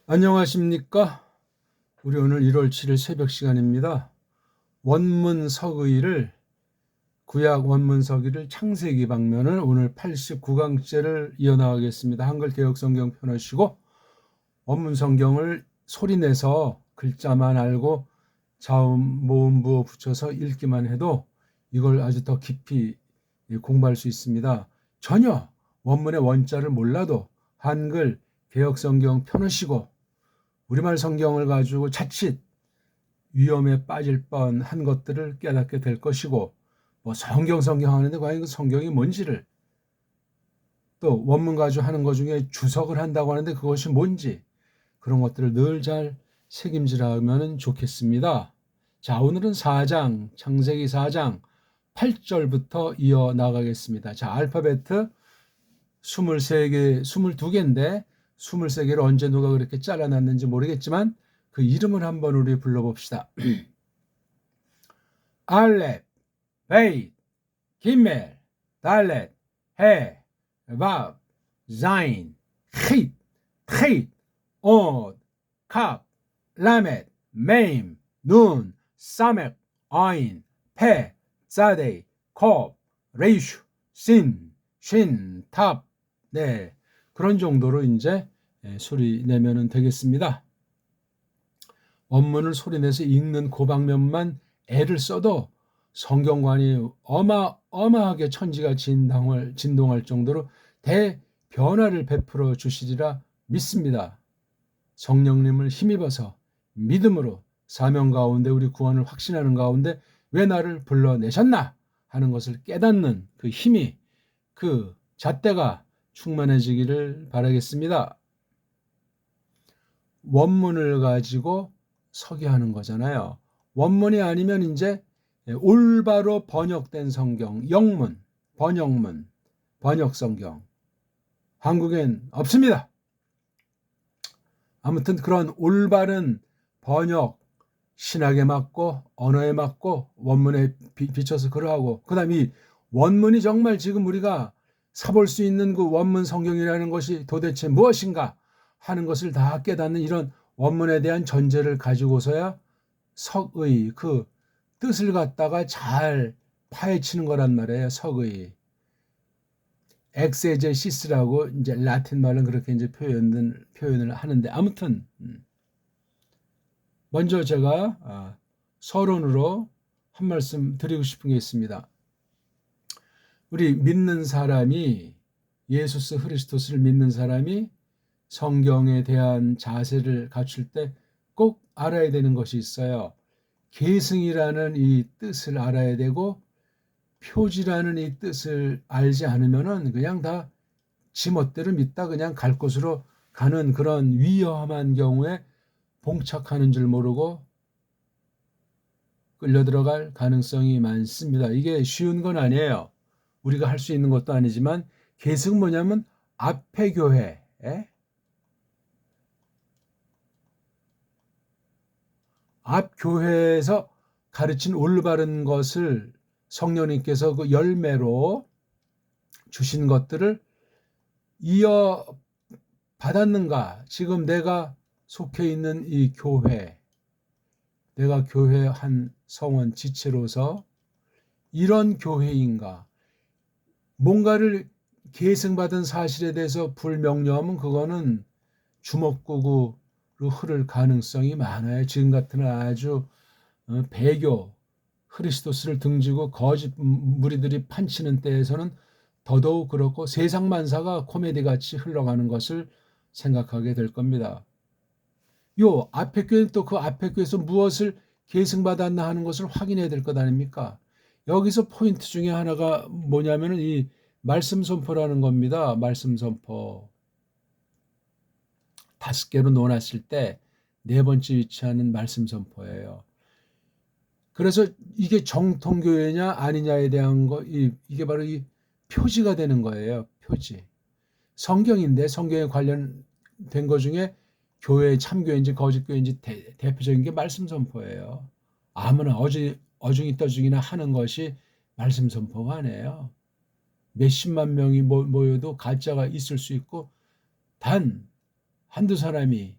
안녕하십니까? 우리 오늘 1월 7일 새벽 시간입니다. 원문서의를 구약 원문서기를 창세기 방면을 오늘 89강째를 이어나가겠습니다. 한글 개혁성경 펴놓으시고 원문성경을 소리내서 글자만 알고 자음, 모음, 부호 붙여서 읽기만 해도 이걸 아주 더 깊이 공부할 수 있습니다. 전혀 원문의 원자를 몰라도 한글 개혁성경 펴놓으시고 우리말 성경을 가지고 자칫 위험에 빠질 뻔한 것들을 깨닫게 될 것이고, 성경 하는데 과연 그 성경이 뭔지를, 또 원문 가지고 하는 것 중에 주석을 한다고 하는데 그것이 뭔지, 그런 것들을 늘 잘 책임지라면 좋겠습니다. 자, 오늘은 4장, 창세기 4장 8절부터 이어나가겠습니다. 자, 알파벳 23개, 22개인데 23개를 언제 누가 그렇게 잘라놨는지 모르겠지만 그 이름을 한번 우리 불러봅시다. 알렙, 베이, 기멜, 달렛, 해, 밥, 자인, 힛, 텟, 온, 캅, 라멧, 메임, 눈, 사멕, 아인, 페, 자데이, 콥, 레이슈, 신, 쉰, 탑. 네, 그런 정도로 이제 소리 내면 되겠습니다. 원문을 소리내서 읽는 그 방면만 애를 써도 성경관이 어마어마하게 천지가 진동할 정도로 대변화를 베풀어 주시리라 믿습니다. 성령님을 힘입어서 믿음으로 사명 가운데 우리 구원을 확신하는 가운데 왜 나를 불러내셨나 하는 것을 깨닫는 그 힘이, 그 잣대가 충만해지기를 바라겠습니다. 원문을 가지고 서기하는 거잖아요. 원문이 아니면 이제 올바로 번역된 성경, 영문, 번역문, 번역성경, 한국엔 없습니다. 아무튼 그런 올바른 번역, 신학에 맞고 언어에 맞고 원문에 비춰서 그러하고, 그 다음에 이 원문이 정말 지금 우리가 사볼 수 있는 그 원문 성경이라는 것이 도대체 무엇인가 하는 것을 다 깨닫는 이런 원문에 대한 전제를 가지고서야 석의 그 뜻을 갖다가 잘 파헤치는 거란 말이에요. 석의 엑세제시스라고 이제 라틴 말은 그렇게 이제 표현을 하는데, 아무튼 먼저 제가 서론으로 한 말씀 드리고 싶은 게 있습니다. 우리 믿는 사람이, 예수스 그리스도스를 믿는 사람이 성경에 대한 자세를 갖출 때 꼭 알아야 되는 것이 있어요. 계승이라는 이 뜻을 알아야 되고, 표지라는 이 뜻을 알지 않으면은 그냥 다 지멋대로 믿다 그냥 갈 곳으로 가는 그런 위험한 경우에 봉착하는 줄 모르고 끌려 들어갈 가능성이 많습니다. 이게 쉬운 건 아니에요. 우리가 할 수 있는 것도 아니지만, 계승 뭐냐면 앞에 교회, 앞 교회에서 가르친 올바른 것을 성령님께서 그 열매로 주신 것들을 이어 받았는가? 지금 내가 속해 있는 이 교회, 내가 교회 한 성원 지체로서 이런 교회인가? 뭔가를 계승받은 사실에 대해서 불명료하면 그거는 주먹구구로 흐를 가능성이 많아요. 지금 같은 아주 배교, 크리스토스를 등지고 거짓 무리들이 판치는 때에서는 더더욱 그렇고 세상만사가 코미디같이 흘러가는 것을 생각하게 될 겁니다. 요 앞에 교회는 또 그 앞에 교회에서 무엇을 계승받았나 하는 것을 확인해야 될 것 아닙니까? 여기서 포인트 중에 하나가 뭐냐면은 이 말씀 선포라는 겁니다. 말씀 선포. 5개로 놓았을 때 4번째 위치하는 말씀 선포예요. 그래서 이게 정통교회냐 아니냐에 대한 거, 이게 바로 이 표지가 되는 거예요. 표지. 성경인데 성경에 관련된 것 중에 교회 참교회인지 거짓교회인지 대표적인 게 말씀 선포예요. 아무나 어중이 떠중이나 하는 것이 말씀 선포가 아니에요. 몇십만 명이 모여도 가짜가 있을 수 있고, 단 한두 사람이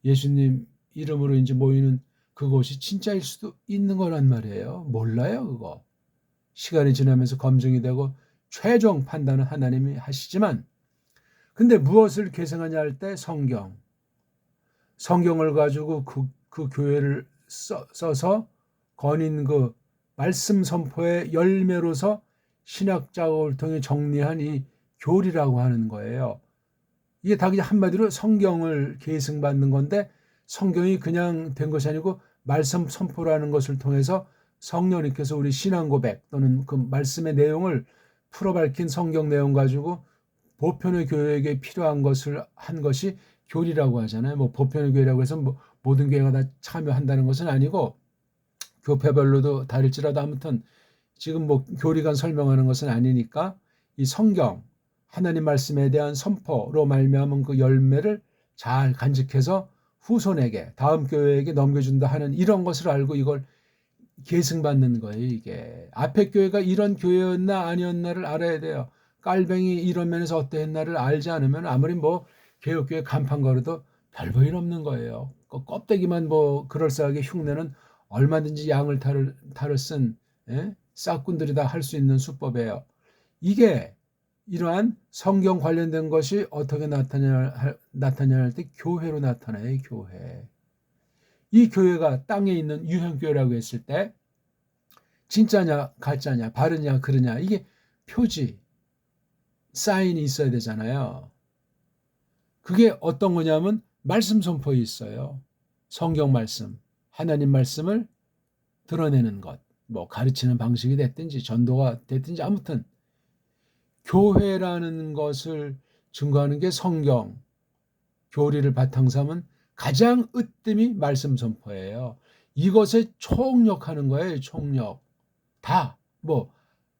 예수님 이름으로 이제 모이는 그곳이 진짜일 수도 있는 거란 말이에요. 몰라요, 그거. 시간이 지나면서 검증이 되고 최종 판단은 하나님이 하시지만, 근데 무엇을 계승하냐 할 때 성경을 가지고 그 교회를 써서 건인 그 말씀 선포의 열매로서 신학 작업을 통해 정리한 이 교리라고 하는 거예요. 이게 다 그냥 한마디로 성경을 계승받는 건데, 성경이 그냥 된 것이 아니고 말씀 선포라는 것을 통해서 성령님께서 우리 신앙 고백 또는 그 말씀의 내용을 풀어 밝힌 성경 내용 가지고 보편의 교회에게 필요한 것을 한 것이 교리라고 하잖아요. 뭐 보편의 교회라고 해서 뭐 모든 교회가 다 참여한다는 것은 아니고, 교회별로도 다를지라도 아무튼 지금 뭐 교리관 설명하는 것은 아니니까, 이 성경 하나님 말씀에 대한 선포로 말미암은 그 열매를 잘 간직해서 후손에게, 다음 교회에게 넘겨준다 하는 이런 것을 알고 이걸 계승받는 거예요. 이게 앞에 교회가 이런 교회였나 아니었나를 알아야 돼요. 깔뱅이 이런 면에서 어땠나를 알지 않으면 아무리 뭐 개혁교회 간판 걸어도 별 볼 일 없는 거예요. 그 껍데기만 뭐 그럴싸하게 흉내는 얼마든지 양을 탈을 쓴 싹꾼들이 다 할 수 있는 수법이에요. 이게 이러한 성경 관련된 것이 어떻게 나타나냐 할 때 교회로 나타나요. 교회. 이 교회가 땅에 있는 유형교회라고 했을 때 진짜냐 가짜냐 바르냐 그르냐, 이게 표지 사인이 있어야 되잖아요. 그게 어떤 거냐면 말씀 선포에 있어요. 성경 말씀, 하나님 말씀을 드러내는 것, 뭐 가르치는 방식이 됐든지 전도가 됐든지 아무튼 교회라는 것을 증거하는 게 성경 교리를 바탕 삼은 가장 으뜸이 말씀 선포예요. 이것에 총력하는 거예요. 총력. 다 뭐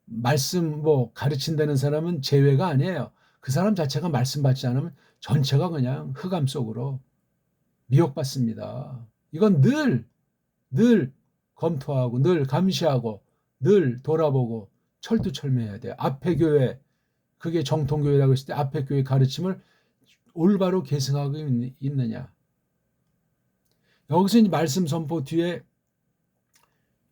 말씀 뭐 가르친다는 사람은 제외가 아니에요. 그 사람 자체가 말씀 받지 않으면 전체가 그냥 흑암 속으로 미혹받습니다. 이건 늘 검토하고 늘 감시하고 늘 돌아보고 철두철미해야 돼요. 앞에 교회, 그게 정통교회라고 했을 때 앞에 교회 가르침을 올바로 계승하고 있느냐. 여기서 이제 말씀 선포 뒤에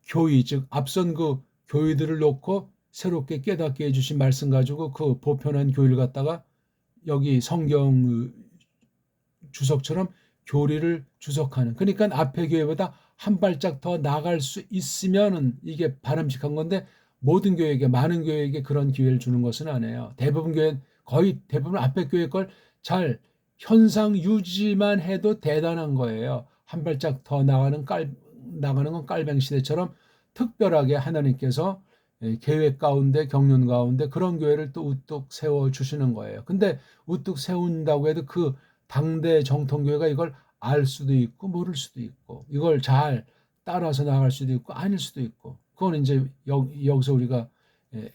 교의, 즉 앞선 그 교의들을 놓고 새롭게 깨닫게 해주신 말씀 가지고 그 보편한 교의를 갖다가 여기 성경 주석처럼 교리를 주석하는, 그러니까 앞에 교회보다 한 발짝 더 나갈 수 있으면은 이게 바람직한 건데, 모든 교회에게, 많은 교회에게 그런 기회를 주는 것은 아니에요. 대부분 교회는, 거의 대부분 앞에 교회 걸 잘 현상 유지만 해도 대단한 거예요. 한 발짝 더 나가는 건 깔뱅 시대처럼 특별하게 하나님께서 계획 가운데 경륜 가운데 그런 교회를 또 우뚝 세워 주시는 거예요. 근데 우뚝 세운다고 해도 그 당대 정통교회가 이걸 알 수도 있고 모를 수도 있고, 이걸 잘 따라서 나갈 수도 있고 아닐 수도 있고, 그건 이제 여기서 우리가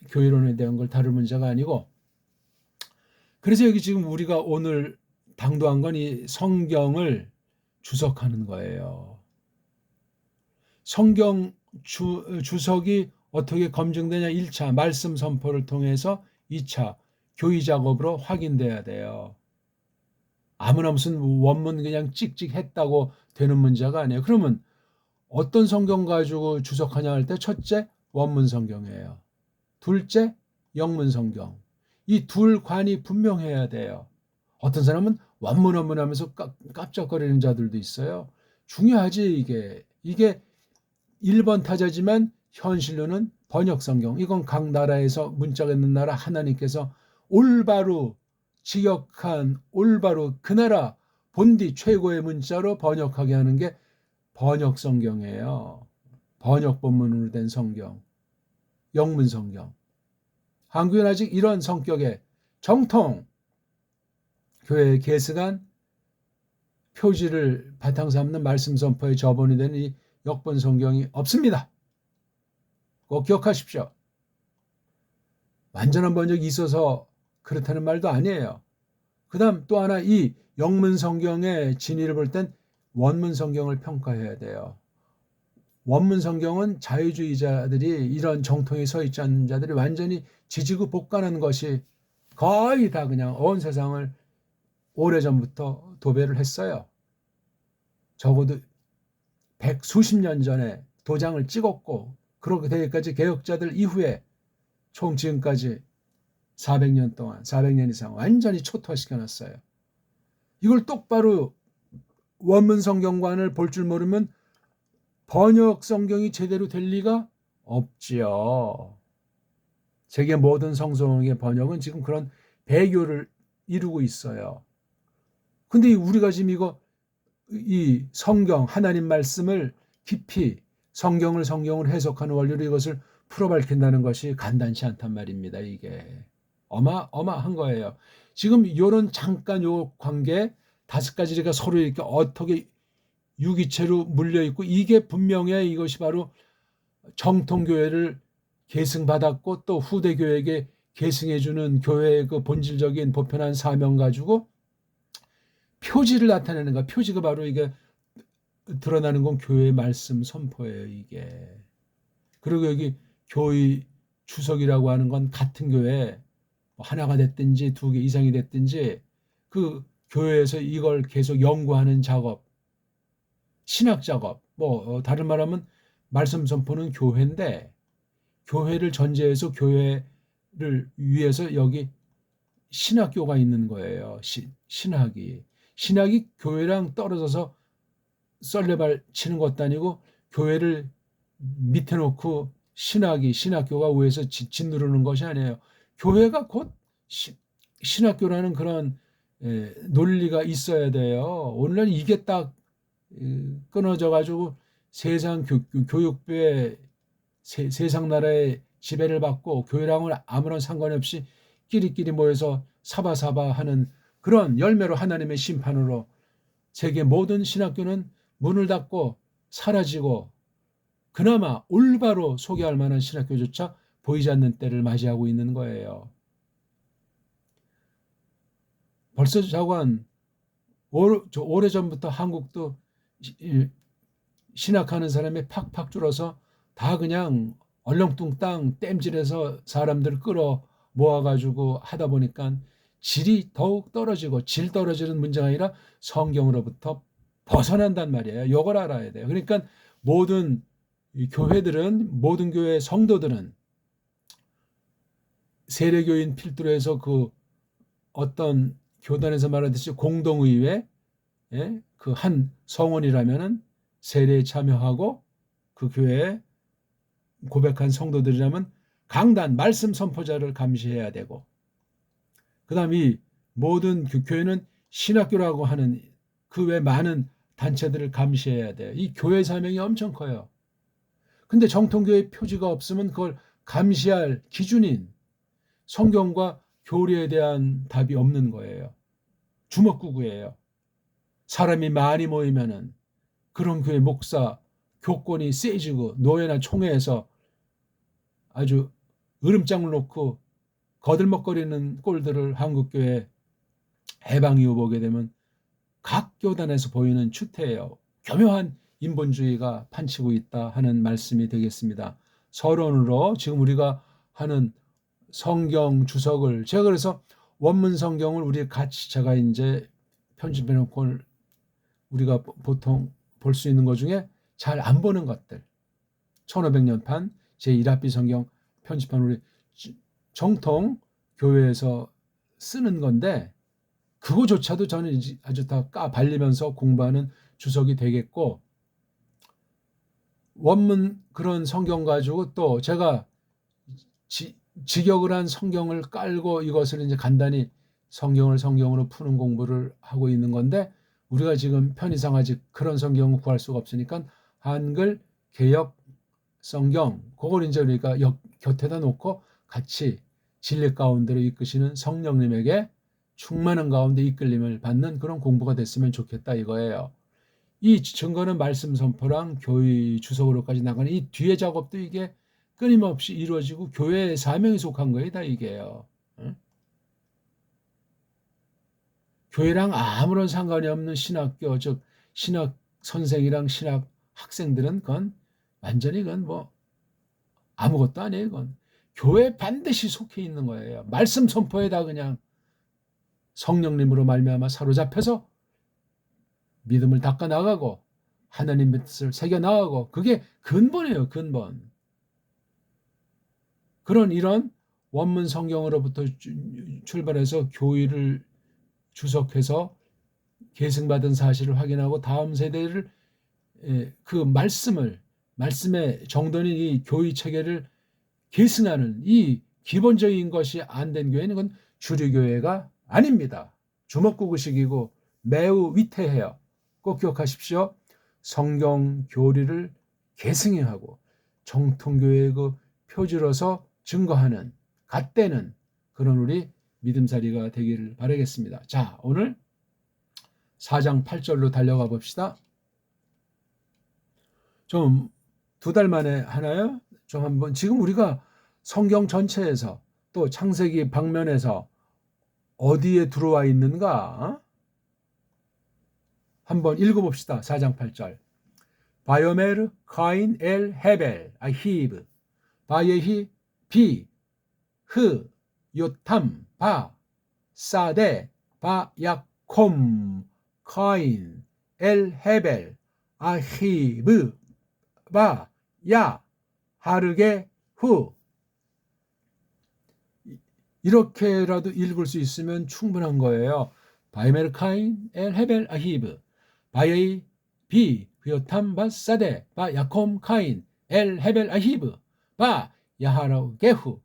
교회론에 대한 걸 다룰 문제가 아니고, 그래서 여기 지금 우리가 오늘 당도한 건 이 성경을 주석하는 거예요. 성경 주석이 어떻게 검증되냐? 1차 말씀 선포를 통해서 2차 교의 작업으로 확인돼야 돼요. 아무나 무슨 원문 그냥 찍찍 했다고 되는 문제가 아니에요. 그러면 어떤 성경 가지고 주석하냐 할 때 첫째 원문 성경이에요. 둘째 영문 성경. 이 둘 관이 분명해야 돼요. 어떤 사람은 원문 하면서 깜짝거리는 자들도 있어요. 중요하지 이게. 이게 1번 타자지만 현실로는 번역 성경. 이건 각 나라에서 문자가 있는 나라 하나님께서 올바로 직역한, 올바로 그 나라 본디 최고의 문자로 번역하게 하는 게 번역 성경이에요. 번역 본문으로 된 성경. 영문 성경. 한국은 아직 이런 성격의 정통 교회에 계승한 표지를 바탕 삼는 말씀 선포의 저본이 되는 이 역번 성경이 없습니다. 꼭 기억하십시오. 완전한 번역이 있어서 그렇다는 말도 아니에요. 그 다음 또 하나, 이 영문 성경의 진위를 볼 땐 원문 성경을 평가해야 돼요. 원문 성경은 자유주의자들이, 이런 정통에 서 있지 않는 자들이 완전히 지지고 볶아낸 것이 거의 다 그냥 온 세상을 오래전부터 도배를 했어요. 적어도 백수십 년 전에 도장을 찍었고 그렇게 되기까지 개혁자들 이후에 총 지금까지 400년 동안 400년 이상 완전히 초토화시켜놨어요. 이걸 똑바로 원문 성경관을 볼 줄 모르면 번역 성경이 제대로 될 리가 없지요. 세계 모든 성경의 번역은 지금 그런 배교를 이루고 있어요. 근데 우리가 지금 이 성경 하나님 말씀을 깊이 성경을 해석하는 원리로 이것을 풀어 밝힌다는 것이 간단치 않단 말입니다. 이게 어마어마한 거예요. 지금 요런 잠깐 요 관계 5가지가 서로 이렇게 어떻게 유기체로 물려 있고 이게 분명해. 이것이 바로 정통교회를 계승받았고 또 후대 교회에게 계승해주는 교회의 그 본질적인 보편한 사명 가지고 표지를 나타내는 거. 표지가 바로 이게 드러나는 건 교회의 말씀 선포예요. 이게. 그리고 여기 교회 주석이라고 하는 건 같은 교회 하나가 됐든지 2개 이상이 됐든지 그 교회에서 이걸 계속 연구하는 작업, 신학 작업, 다른 말하면 말씀 선포는 교회인데 교회를 전제해서 교회를 위해서 여기 신학교가 있는 거예요. 신학이 교회랑 떨어져서 썰레발 치는 것도 아니고 교회를 밑에 놓고 신학교가 위에서 짓누르는 것이 아니에요. 교회가 곧 신학교라는 그런 논리가 있어야 돼요. 오늘날 이게 딱 끊어져 가지고 세상 교육부에 세상 나라의 지배를 받고 교회랑은 아무런 상관이 없이 끼리끼리 모여서 사바사바 하는 그런 열매로 하나님의 심판으로 세계 모든 신학교는 문을 닫고 사라지고 그나마 올바로 소개할 만한 신학교조차 보이지 않는 때를 맞이하고 있는 거예요. 벌써 자관 오래전부터 한국도 신학하는 사람이 팍팍 줄어서 다 그냥 얼렁뚱땅 땜질해서 사람들 끌어 모아가지고 하다 보니까 질이 더욱 떨어지고 질 떨어지는 문제가 아니라 성경으로부터 벗어난단 말이에요. 이걸 알아야 돼요. 그러니까 모든 모든 교회 성도들은 세례교인 필두로 해서 그 어떤 교단에서 말하듯이 공동의회 그 한 성원이라면은 세례에 참여하고 그 교회에 고백한 성도들이라면 강단 말씀 선포자를 감시해야 되고 그다음 이 모든 교회는 신학교라고 하는 그 외 많은 단체들을 감시해야 돼요. 이 교회 사명이 엄청 커요. 근데 정통교회 표지가 없으면 그걸 감시할 기준인 성경과 교리에 대한 답이 없는 거예요. 주먹구구예요. 사람이 많이 모이면은 그런 교회 목사 교권이 세지고 노예나 총회에서 아주 으름장을 놓고 거들먹거리는 꼴들을 한국교회 해방 이후 보게 되면 각 교단에서 보이는 추태예요. 교묘한 인본주의가 판치고 있다 하는 말씀이 되겠습니다. 서론으로 지금 우리가 하는 성경 주석을 제가 그래서 원문 성경을 우리 같이 제가 이제 편집해 놓고 우리가 보통 볼 수 있는 것 중에 잘 안 보는 것들 1500년판 제1합비 성경 편집한 우리 정통 교회에서 쓰는 건데 그거조차도 저는 아주 다 까발리면서 공부하는 주석이 되겠고 원문 그런 성경 가지고 또 제가 직역을 한 성경을 깔고 이것을 이제 간단히 성경으로 푸는 공부를 하고 있는 건데 우리가 지금 편의상 아직 그런 성경을 구할 수가 없으니까 한글 개역 성경 그걸 이제 우리가 곁에다 놓고 같이 진리 가운데로 이끄시는 성령님에게 충만한 가운데 이끌림을 받는 그런 공부가 됐으면 좋겠다 이거예요. 이 증거는 말씀 선포랑 교회 주석으로까지 나가는 이 뒤에 작업도 이게 끊임없이 이루어지고 교회의 사명에 속한 거예요. 다 이게요. 응? 교회랑 아무런 상관이 없는 신학교 즉 신학 선생이랑 신학 학생들은 그건 완전히 그건 뭐 아무것도 아니에요. 그건 교회에 반드시 속해 있는 거예요. 말씀 선포에 다 그냥 성령님으로 말미암아 사로잡혀서 믿음을 닦아 나가고 하나님의 뜻을 새겨 나가고 그게 근본이에요. 근본. 이런 원문 성경으로부터 출발해서 교의를 주석해서 계승받은 사실을 확인하고 다음 세대를 그 말씀의 정돈인 이 교의 체계를 계승하는 이 기본적인 것이 안 된 교회는 그건 주류교회가 아닙니다. 주먹구구식이고 매우 위태해요. 꼭 기억하십시오. 성경 교리를 계승해야 하고 정통교회의 그 표지로서 증거하는 갓되는 그런 우리 믿음살이가 되기를 바라겠습니다. 자, 오늘 4장 8절로 달려가 봅시다. 좀 2달 만에 하나요? 좀 한번 지금 우리가 성경 전체에서 또 창세기 방면에서 어디에 들어와 있는가? 한번 읽어봅시다. 4장 8절. 바요메르 카인 엘 헤벨 아히브 바예히 비 흐 요탐 바 사데 바 야콤 카인 엘 헤벨 아히브 바 야 하르게 후. 이렇게라도 읽을 수 있으면 충분한 거예요. 바이메르 카인 엘 헤벨 아히브 바예히 비 요탐 바 사데 바 야콤 카인 엘 헤벨 아히브 바 야하르게 후.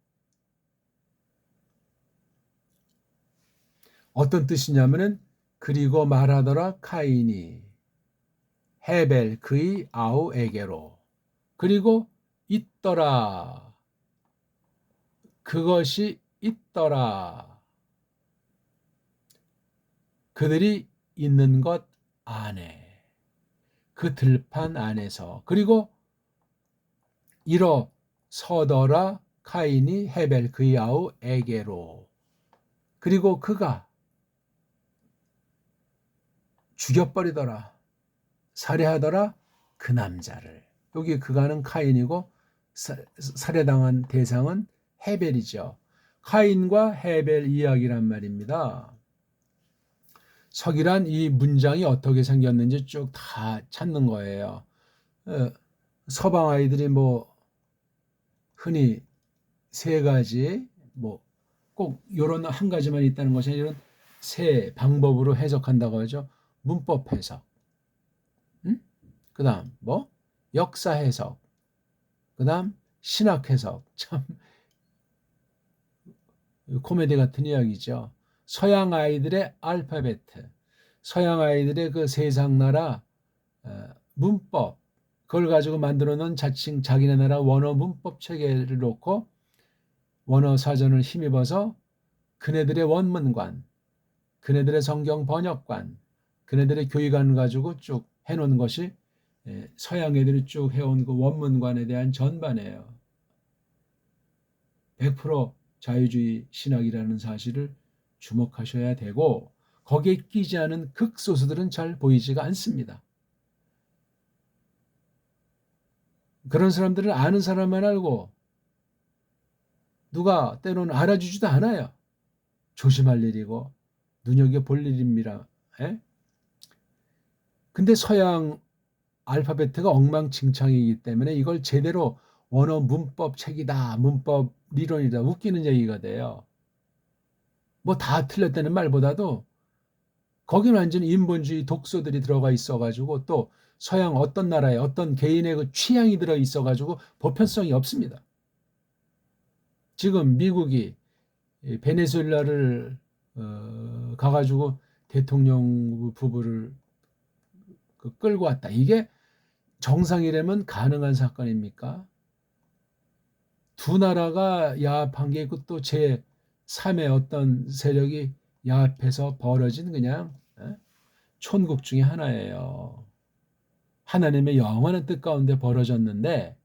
어떤 뜻이냐면은 그리고 말하더라 카인이 헤벨 그의 아우에게로 그리고 있더라 그것이 있더라 그들이 있는 것 안에 그 들판 안에서 그리고 일어서더라 카인이 헤벨 그의 아우에게로 그리고 그가 죽여버리더라 살해하더라 그 남자를. 여기 그가는 카인이고 살해당한 대상은 헤벨이죠. 카인과 헤벨 이야기란 말입니다. 석이란 이 문장이 어떻게 생겼는지 쭉 다 찾는 거예요. 서방 아이들이 뭐 흔히 3가지 뭐 꼭 이런 한 가지만 있다는 것이 아니라 이런 3 방법으로 해석한다고 하죠. 문법 해석, 그다음 뭐 역사 해석, 그다음 신학 해석. 참 코미디 같은 이야기죠. 서양 아이들의 알파벳, 서양 아이들의 그 세상 나라 문법, 그걸 가지고 만들어 놓은 자칭 자기네 나라 원어 문법 체계를 놓고 원어 사전을 힘입어서 그네들의 원문관, 그네들의 성경 번역관, 그네들의 교육관 가지고 쭉 해놓은 것이 서양 애들이 쭉 해온 그 원문관에 대한 전반이에요. 100% 자유주의 신학이라는 사실을 주목하셔야 되고 거기에 끼지 않은 극소수들은 잘 보이지가 않습니다. 그런 사람들은 아는 사람만 알고 누가 때로는 알아주지도 않아요. 조심할 일이고 눈여겨볼 일입니다. 근데 서양 알파벳가 엉망진창이기 때문에 이걸 제대로 원어 문법 책이다, 문법 리론이다, 웃기는 얘기가 돼요. 뭐 다 틀렸다는 말보다도 거기는 완전히 인본주의 독소들이 들어가 있어가지고 또 서양 어떤 나라에 어떤 개인의 그 취향이 들어 있어가지고 보편성이 없습니다. 지금 미국이 베네수엘라를 가가지고 대통령 부부를 끌고 왔다. 이게 정상이라면 가능한 사건입니까? 두 나라가 야합한 게 있고 또 제3의 어떤 세력이 야합해서 벌어진 그냥 촌국 중에 하나예요. 하나님의 영원한 뜻 가운데 벌어졌는데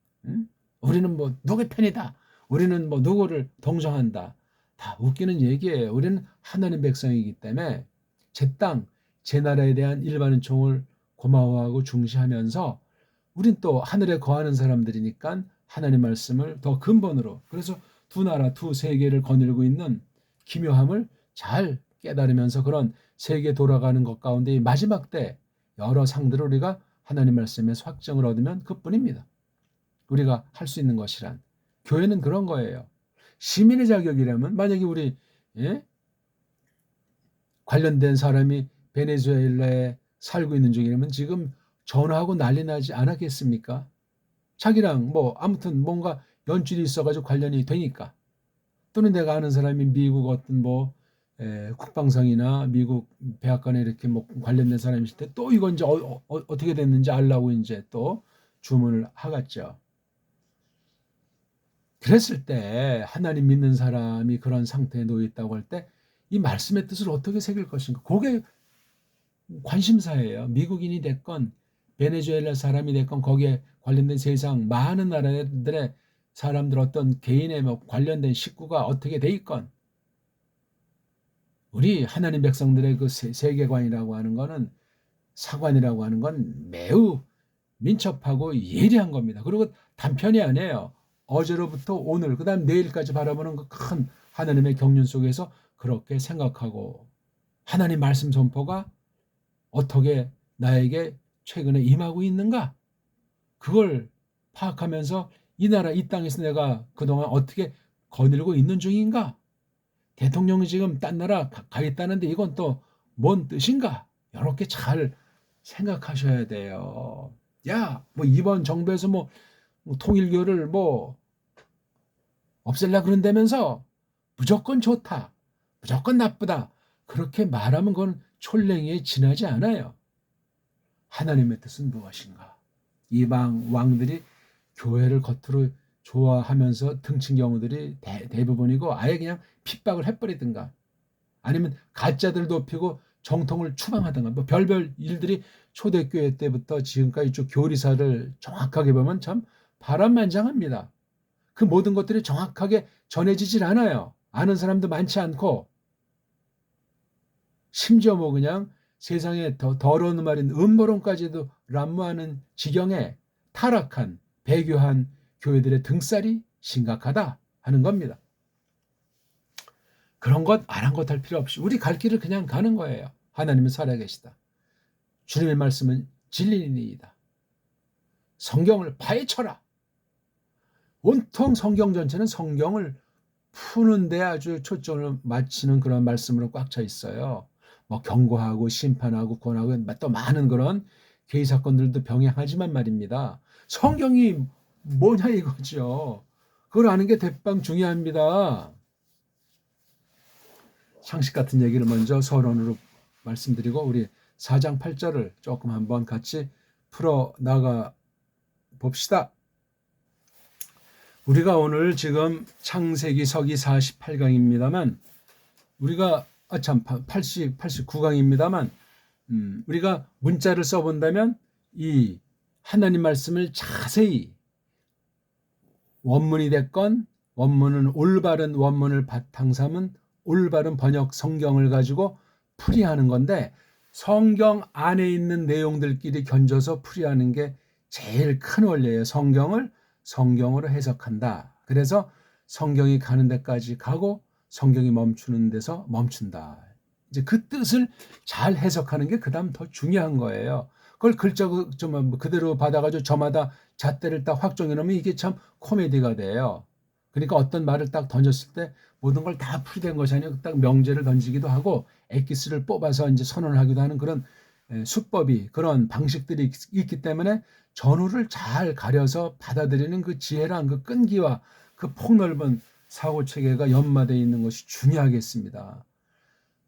우리는 뭐 누구의 편이다. 우리는 뭐 누구를 동정한다. 다 웃기는 얘기예요. 우리는 하나님 백성이기 때문에 제 땅, 제 나라에 대한 일반 은총을 고마워하고 중시하면서 우린 또 하늘에 거하는 사람들이니까 하나님 말씀을 더 근본으로 그래서 두 나라, 두 세계를 거닐고 있는 기묘함을 잘 깨달으면서 그런 세계 돌아가는 것 가운데 마지막 때 여러 상들을 우리가 하나님 말씀에서 확정을 얻으면 그뿐입니다. 우리가 할 수 있는 것이란. 교회는 그런 거예요. 시민의 자격이라면 만약에 우리 관련된 사람이 베네수엘라에 살고 있는 중이라면 지금 전화하고 난리 나지 않았겠습니까? 자기랑 뭐 아무튼 뭔가 연줄이 있어가지고 관련이 되니까. 또는 내가 아는 사람이 미국 어떤 뭐 국방성이나 미국 백악관에 이렇게 뭐 관련된 사람이 있을 때 또 이건 이제 어떻게 됐는지 알라고 이제 또 주문을 하겠죠. 그랬을 때 하나님 믿는 사람이 그런 상태에 놓여 있다고 할 때 이 말씀의 뜻을 어떻게 새길 것인가? 그게 관심사예요. 미국인이 됐건 베네수엘라 사람이 됐건 거기에 관련된 세상 많은 나라들의 사람들 어떤 개인의 뭐 관련된 식구가 어떻게 돼 있건 우리 하나님 백성들의 그 세계관이라고 하는 거는 사관이라고 하는 건 매우 민첩하고 예리한 겁니다. 그리고 단편이 아니에요. 어제로부터 오늘 그다음 내일까지 바라보는 그 큰 하나님의 경륜 속에서 그렇게 생각하고 하나님 말씀 선포가 어떻게 나에게 최근에 임하고 있는가? 그걸 파악하면서 이 나라 이 땅에서 내가 그동안 어떻게 거닐고 있는 중인가? 대통령이 지금 딴 나라 가 있다는데 이건 또 뭔 뜻인가? 이렇게 잘 생각하셔야 돼요. 야, 뭐 이번 정부에서 뭐 통일교를 뭐 없앨라 그런다면서 무조건 좋다, 무조건 나쁘다 그렇게 말하면 그건 촐랭이에 지나지 않아요. 하나님의 뜻은 무엇인가? 이방 왕들이 교회를 겉으로 좋아하면서 등친 경우들이 대부분이고 아예 그냥 핍박을 해버리든가 아니면 가짜들을 높이고 정통을 추방하든가 뭐 별별 일들이 초대교회 때부터 지금까지 쭉 교리사를 정확하게 보면 참 바람만장합니다. 그 모든 것들이 정확하게 전해지질 않아요. 아는 사람도 많지 않고 심지어 뭐 그냥 세상에 더 더러운 말인 음모론까지도 난무하는 지경에 타락한 배교한 교회들의 등살이 심각하다 하는 겁니다. 그런 것 아랑곳할 필요 없이 우리 갈 길을 그냥 가는 거예요. 하나님은 살아계시다. 주님의 말씀은 진리니이다. 성경을 파헤쳐라. 온통 성경 전체는 성경을 푸는 데 아주 초점을 맞추는 그런 말씀으로 꽉 차 있어요. 뭐 경고하고 심판하고 권하고 또 많은 그런 개의 사건들도 병행하지만 말입니다. 성경이 뭐냐 이거죠. 그걸 아는 게 대빵 중요합니다. 상식 같은 얘기를 먼저 서론으로 말씀드리고 우리 4장 8절을 조금 한번 같이 풀어 나가 봅시다. 우리가 오늘 지금 창세기 서기 48강입니다만 우리가 89강입니다만 우리가 문자를 써본다면 이 하나님 말씀을 자세히 원문이 됐건 원문은 올바른 원문을 바탕 삼은 올바른 번역 성경을 가지고 풀이하는 건데 성경 안에 있는 내용들끼리 견줘서 풀이하는 게 제일 큰 원리예요. 성경을 성경으로 해석한다. 그래서 성경이 가는 데까지 가고 성경이 멈추는 데서 멈춘다. 이제 그 뜻을 잘 해석하는 게 그다음 더 중요한 거예요. 그걸 글자 좀 그대로 받아가지고 저마다 잣대를 딱 확정해 놓으면 이게 참 코미디가 돼요. 그러니까 어떤 말을 딱 던졌을 때 모든 걸 다 풀이된 것이 아니고 딱 명제를 던지기도 하고 엑기스를 뽑아서 이제 선언을 하기도 하는 그런 수법이 그런 방식들이 있기 때문에 전후를 잘 가려서 받아들이는 그 지혜랑 그 끈기와 그 폭넓은 사고 체계가 연마되어 있는 것이 중요하겠습니다.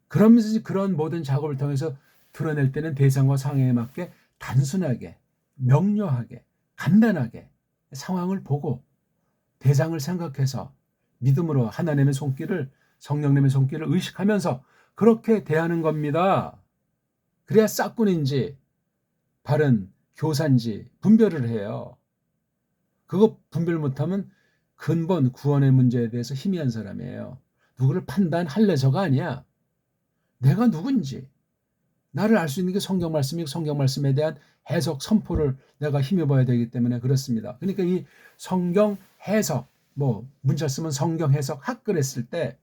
그러면서 그런 모든 작업을 통해서 드러낼 때는 대상과 상황에 맞게 단순하게, 명료하게, 간단하게 상황을 보고 대상을 생각해서 믿음으로 하나님의 손길을 성령님의 손길을 의식하면서 그렇게 대하는 겁니다. 그래야 싹군인지 바른 교사인지 분별을 해요. 그거 분별 못하면 근본 구원의 문제에 대해서 희미한 사람이에요. 누구를 판단할래서가 아니야. 내가 누군지 나를 알 수 있는 게 성경 말씀이고 성경 말씀에 대한 해석 선포를 내가 힘입어야 되기 때문에 그렇습니다. 그러니까 이 성경 해석 뭐 문자 쓰면 성경 해석 학을 했을 때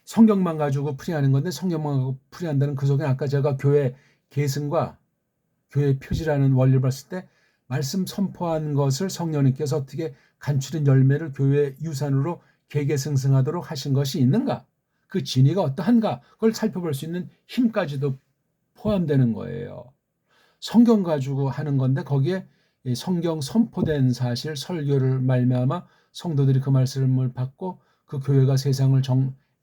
성경만 가지고 풀이하는 건데 성경만 가지고 풀이한다는 그 속에 아까 제가 교회 계승과 교회 표지라는 원리를 봤을 때 말씀 선포한 것을 성령님께서 어떻게 간추린 열매를 교회 유산으로 계계승승하도록 하신 것이 있는가? 그 진위가 어떠한가? 그걸 살펴볼 수 있는 힘까지도 포함되는 거예요. 성경 가지고 하는 건데 거기에 성경 선포된 사실 설교를 말미암아 성도들이 그 말씀을 받고 그 교회가 세상을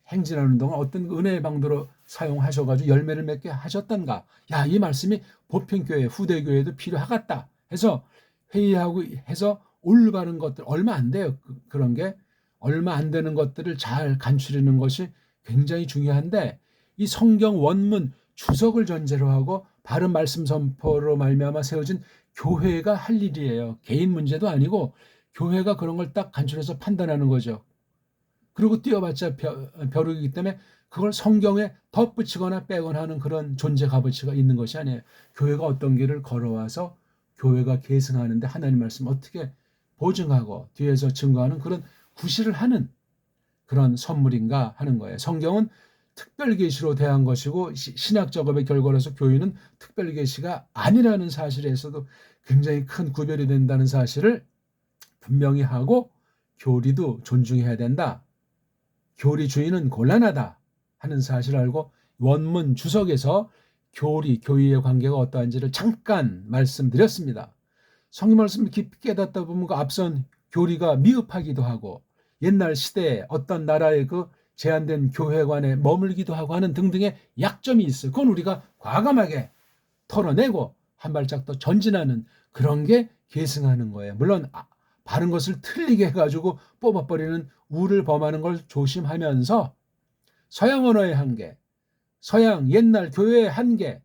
행진하는 동안 어떤 은혜의 방도로 사용하셔가지고 열매를 맺게 하셨던가. 야, 이 말씀이 보편교회 후대교회도 필요하겠다 해서 회의하고 해서 올바른 것들 얼마 안 돼요. 그런 게 얼마 안 되는 것들을 잘 간추리는 것이 굉장히 중요한데 이 성경 원문 주석을 전제로 하고 바른 말씀 선포로 말미암아 세워진 교회가 할 일이에요. 개인 문제도 아니고 교회가 그런 걸 딱 간추려서 판단하는 거죠. 그리고 띄워봤자 벼룩이기 때문에 그걸 성경에 덧붙이거나 빼거나 하는 그런 존재 값어치가 있는 것이 아니에요. 교회가 어떤 길을 걸어와서 교회가 계승하는데 하나님 말씀 어떻게 보증하고 뒤에서 증거하는 그런 구실을 하는 그런 선물인가 하는 거예요. 성경은 특별계시로 대한 것이고 신약 작업의 결과로서 교회는 특별계시가 아니라는 사실에서도 굉장히 큰 구별이 된다는 사실을 분명히 하고 교리도 존중해야 된다. 교리 주의는 곤란하다 하는 사실을 알고 원문 주석에서 교리, 교의의 관계가 어떠한지를 잠깐 말씀드렸습니다. 성경 말씀을 깊이 깨닫다 보면 그 앞선 교리가 미흡하기도 하고 옛날 시대에 어떤 나라의 그 제한된 교회관에 머물기도 하고 하는 등등의 약점이 있어요. 그건 우리가 과감하게 털어내고 한 발짝 더 전진하는 그런 게 계승하는 거예요. 물론 바른 것을 틀리게 해가지고 뽑아버리는 우를 범하는 걸 조심하면서 서양 언어의 한계, 서양 옛날 교회의 한계,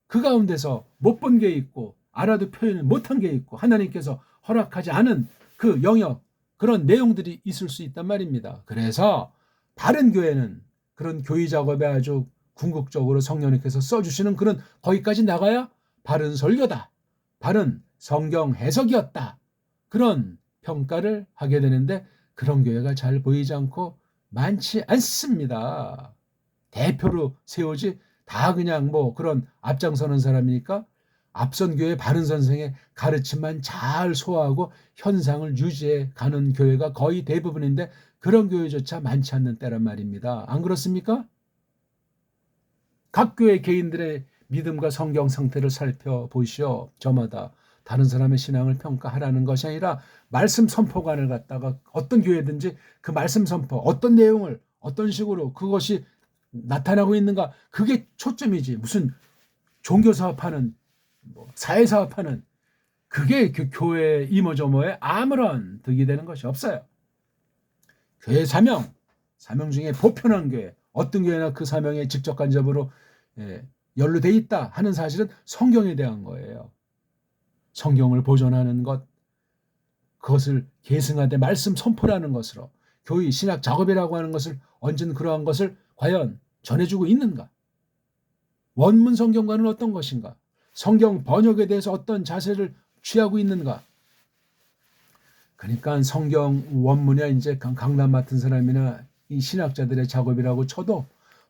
그 가운데서 못 본 게 있고 알아도 표현을 못한 게 있고 하나님께서 허락하지 않은 그 영역, 그런 내용들이 있을 수 있단 말입니다. 그래서 바른 교회는 그런 교의 작업에 아주 궁극적으로 성령님께서 써주시는 그런 거기까지 나가야 바른 설교다, 바른 성경 해석이었다, 그런 평가를 하게 되는데 그런 교회가 잘 보이지 않고 많지 않습니다. 대표로 세우지 다 그냥 뭐 그런 앞장서는 사람이니까 앞선 교회 바른 선생의 가르침만 잘 소화하고 현상을 유지해 가는 교회가 거의 대부분인데 그런 교회조차 많지 않는 때란 말입니다. 안 그렇습니까? 각 교회 개인들의 믿음과 성경 상태를 살펴보시오. 저마다 다른 사람의 신앙을 평가하라는 것이 아니라 말씀 선포관을 갖다가 어떤 교회든지 그 말씀 선포, 어떤 내용을 어떤 식으로 그것이 나타나고 있는가, 그게 초점이지. 무슨 종교사업하는 사회사업하는 그게 교회 이모저모에 아무런 득이 되는 것이 없어요. 교회 사명 중에 보편한 교회, 어떤 교회나 그 사명에 직접 간접으로 연루돼 있다 하는 사실은 성경에 대한 거예요. 성경을 보존하는 것, 그것을 계승하되 말씀 선포라는 것으로 교의 신학 작업이라고 하는 것을 얹은 그러한 것을 과연 전해주고 있는가? 원문 성경과는 어떤 것인가? 성경 번역에 대해서 어떤 자세를 취하고 있는가? 그러니까 성경 원문이야 이제 강남 맡은 사람이나 이 신학자들의 작업이라고 쳐도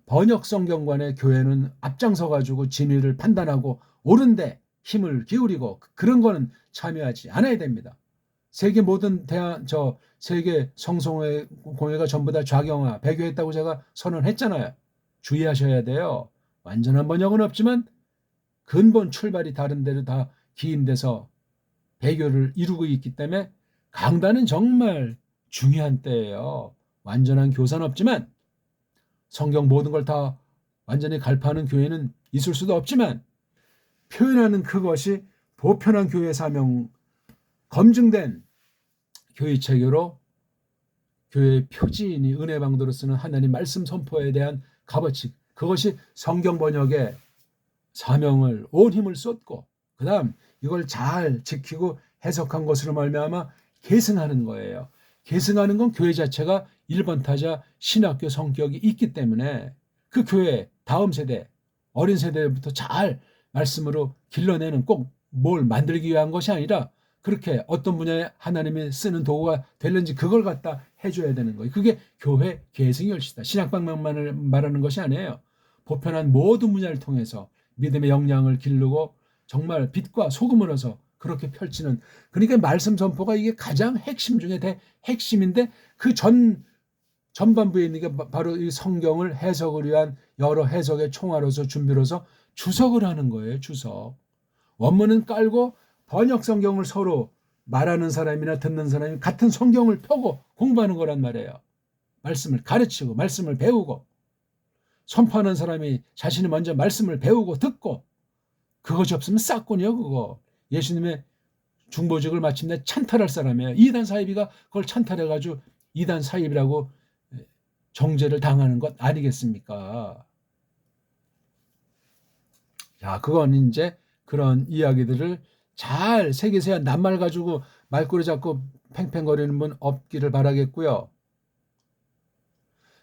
번역 성경관의 교회는 앞장서 가지고 진위를 판단하고 옳은데 힘을 기울이고 그런 거는 참여하지 않아야 됩니다. 세계 모든 세계 성송회 공회가 전부 다 좌경화, 배교했다고 제가 선언했잖아요. 주의하셔야 돼요. 완전한 번역은 없지만 근본 출발이 다른 데로 다 기인돼서 배교를 이루고 있기 때문에 강단은 정말 중요한 때예요. 완전한 교사는 없지만 성경 모든 걸 다 완전히 갈파하는 교회는 있을 수도 없지만 표현하는 그것이 보편한 교회 사명, 검증된 교회 체계로 교회의 표지인이 은혜 방도로 쓰는 하나님 말씀 선포에 대한 값어치, 그것이 성경 번역의 사명을 온 힘을 쏟고 그 다음 이걸 잘 지키고 해석한 것으로 말미암아 계승하는 거예요. 계승하는 건 교회 자체가 1번 타자 신학교 성격이 있기 때문에 그 교회 다음 세대, 어린 세대부터 잘 말씀으로 길러내는 꼭 뭘 만들기 위한 것이 아니라 그렇게 어떤 분야에 하나님이 쓰는 도구가 되는지 그걸 갖다 해줘야 되는 거예요. 그게 교회 계승의 열시다. 신학방면만을 말하는 것이 아니에요. 보편한 모든 분야를 통해서 믿음의 역량을 기르고 정말 빛과 소금으로서 그렇게 펼치는, 그러니까 말씀 선포가 이게 가장 핵심 중에 핵심인데, 그 전반부에 있는 게 바로 이 성경을 해석을 위한 여러 해석의 총화로서 준비로서 주석을 하는 거예요. 주석. 원문은 깔고 번역 성경을 서로 말하는 사람이나 듣는 사람이 같은 성경을 펴고 공부하는 거란 말이에요. 말씀을 가르치고 말씀을 배우고, 선포하는 사람이 자신이 먼저 말씀을 배우고 듣고, 그것이 없으면 싹군이요. 그거 예수님의 중보직을 마침내 찬탈할 사람이에요. 이단 사이비가 그걸 찬탈해가지고 이단 사이비라고 정죄를 당하는 것 아니겠습니까? 자, 그건 이제 그런 이야기들을 잘 새기세요. 낱말 가지고 말꼬리 잡고 팽팽거리는 분 없기를 바라겠고요.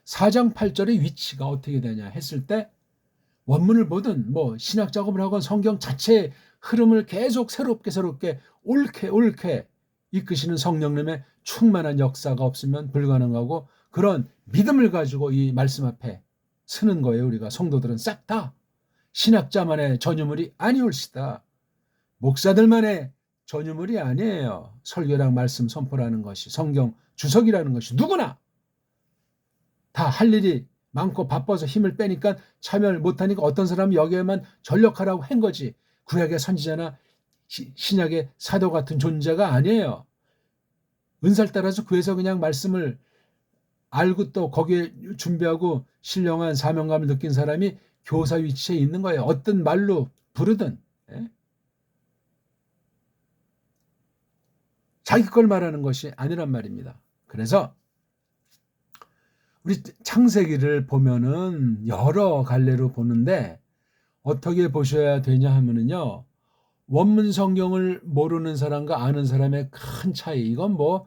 4장 8절의 위치가 어떻게 되냐 했을 때, 원문을 보든 뭐 신학 작업을 하건 성경 자체의 흐름을 계속 새롭게 옳게 이끄시는 성령님의 충만한 역사가 없으면 불가능하고, 그런 믿음을 가지고 이 말씀 앞에 서는 거예요. 우리가 성도들은 싹 다 신학자만의 전유물이 아니올시다. 목사들만의 전유물이 아니에요. 설교랑 말씀 선포라는 것이, 성경 주석이라는 것이 누구나 다 할 일이 많고 바빠서 힘을 빼니까 참여를 못하니까 어떤 사람은 여기에만 전력하라고 한 거지, 구약의 선지자나 신약의 사도 같은 존재가 아니에요. 은사를 따라서 구해서 그냥 말씀을 알고 또 거기에 준비하고 신령한 사명감을 느낀 사람이 교사 위치에 있는 거예요. 어떤 말로 부르든. 자기 걸 말하는 것이 아니란 말입니다. 그래서 우리 창세기를 보면은 여러 갈래로 보는데, 어떻게 보셔야 되냐 하면은요, 원문 성경을 모르는 사람과 아는 사람의 큰 차이, 이건 뭐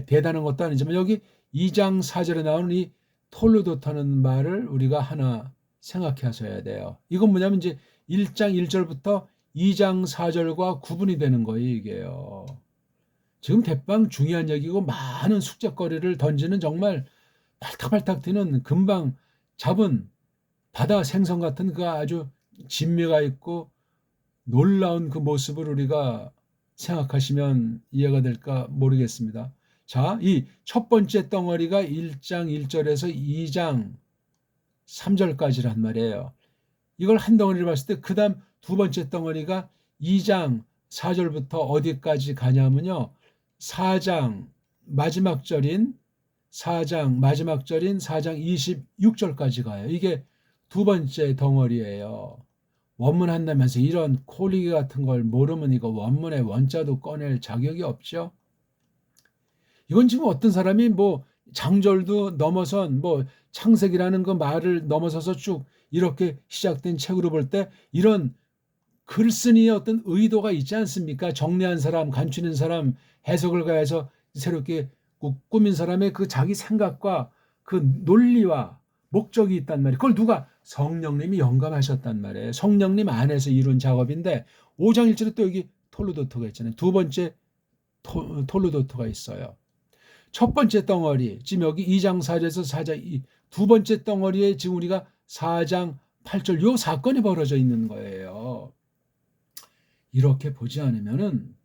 대단한 것도 아니지만, 여기 2장 4절에 나오는 이 톨루도타는 말을 우리가 하나 생각해 하셔야 돼요. 이건 뭐냐면 이제 1장 1절부터 2장 4절과 구분이 되는 거예요, 이게요. 지금 대빵 중요한 얘기고 많은 숙제거리를 던지는, 정말 팔딱팔딱 뛰는 금방 잡은 바다 생선 같은 그 아주 진미가 있고 놀라운 그 모습을 우리가 생각하시면 이해가 될까 모르겠습니다. 자, 이 첫 번째 덩어리가 1장 1절에서 2장 3절까지란 말이에요. 이걸 한 덩어리를 봤을 때 그 다음 두 번째 덩어리가 2장 4절부터 어디까지 가냐면요, 4장 마지막 절인 4장 26절까지 가요. 이게 두 번째 덩어리예요. 원문 한다면서 이런 콜리기 같은 걸 모르면 이거 원문의 원자도 꺼낼 자격이 없죠. 이건 지금 어떤 사람이 뭐 장절도 넘어선 뭐 창세기라는 그 말을 넘어서서 쭉 이렇게 시작된 책으로 볼 때 이런 글쓴이의 어떤 의도가 있지 않습니까? 정리한 사람, 간추린 사람, 해석을 가해서 새롭게 꾸민 사람의 그 자기 생각과 그 논리와 목적이 있단 말이에요. 그걸 누가? 성령님이 영감하셨단 말이에요. 성령님 안에서 이룬 작업인데, 5장 1절에 또 여기 톨루도토가 있잖아요. 두 번째 톨루도토가 있어요. 첫 번째 덩어리, 지금 여기 2장 4절에서 4장 두 번째 덩어리에 지금 우리가 4장 8절 요 사건이 벌어져 있는 거예요. 이렇게 보지 않으면은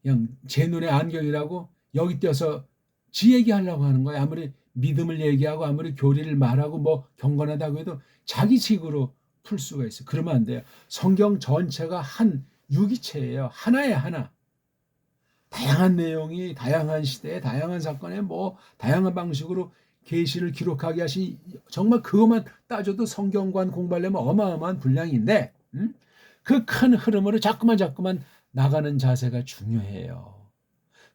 그냥 제 눈에 안경이라고 여기 떼어서 지 얘기하려고 하는 거예요. 아무리 믿음을 얘기하고 아무리 교리를 말하고 뭐 경건하다고 해도 자기 식으로 풀 수가 있어요. 그러면 안 돼요. 성경 전체가 한 유기체예요. 하나에 하나. 다양한 내용이 다양한 시대에 다양한 사건에 뭐 다양한 방식으로 계시를 기록하게 하신, 정말 그것만 따져도 성경관 공부하려면 어마어마한 분량인데, 그 큰 흐름으로 자꾸만 나가는 자세가 중요해요.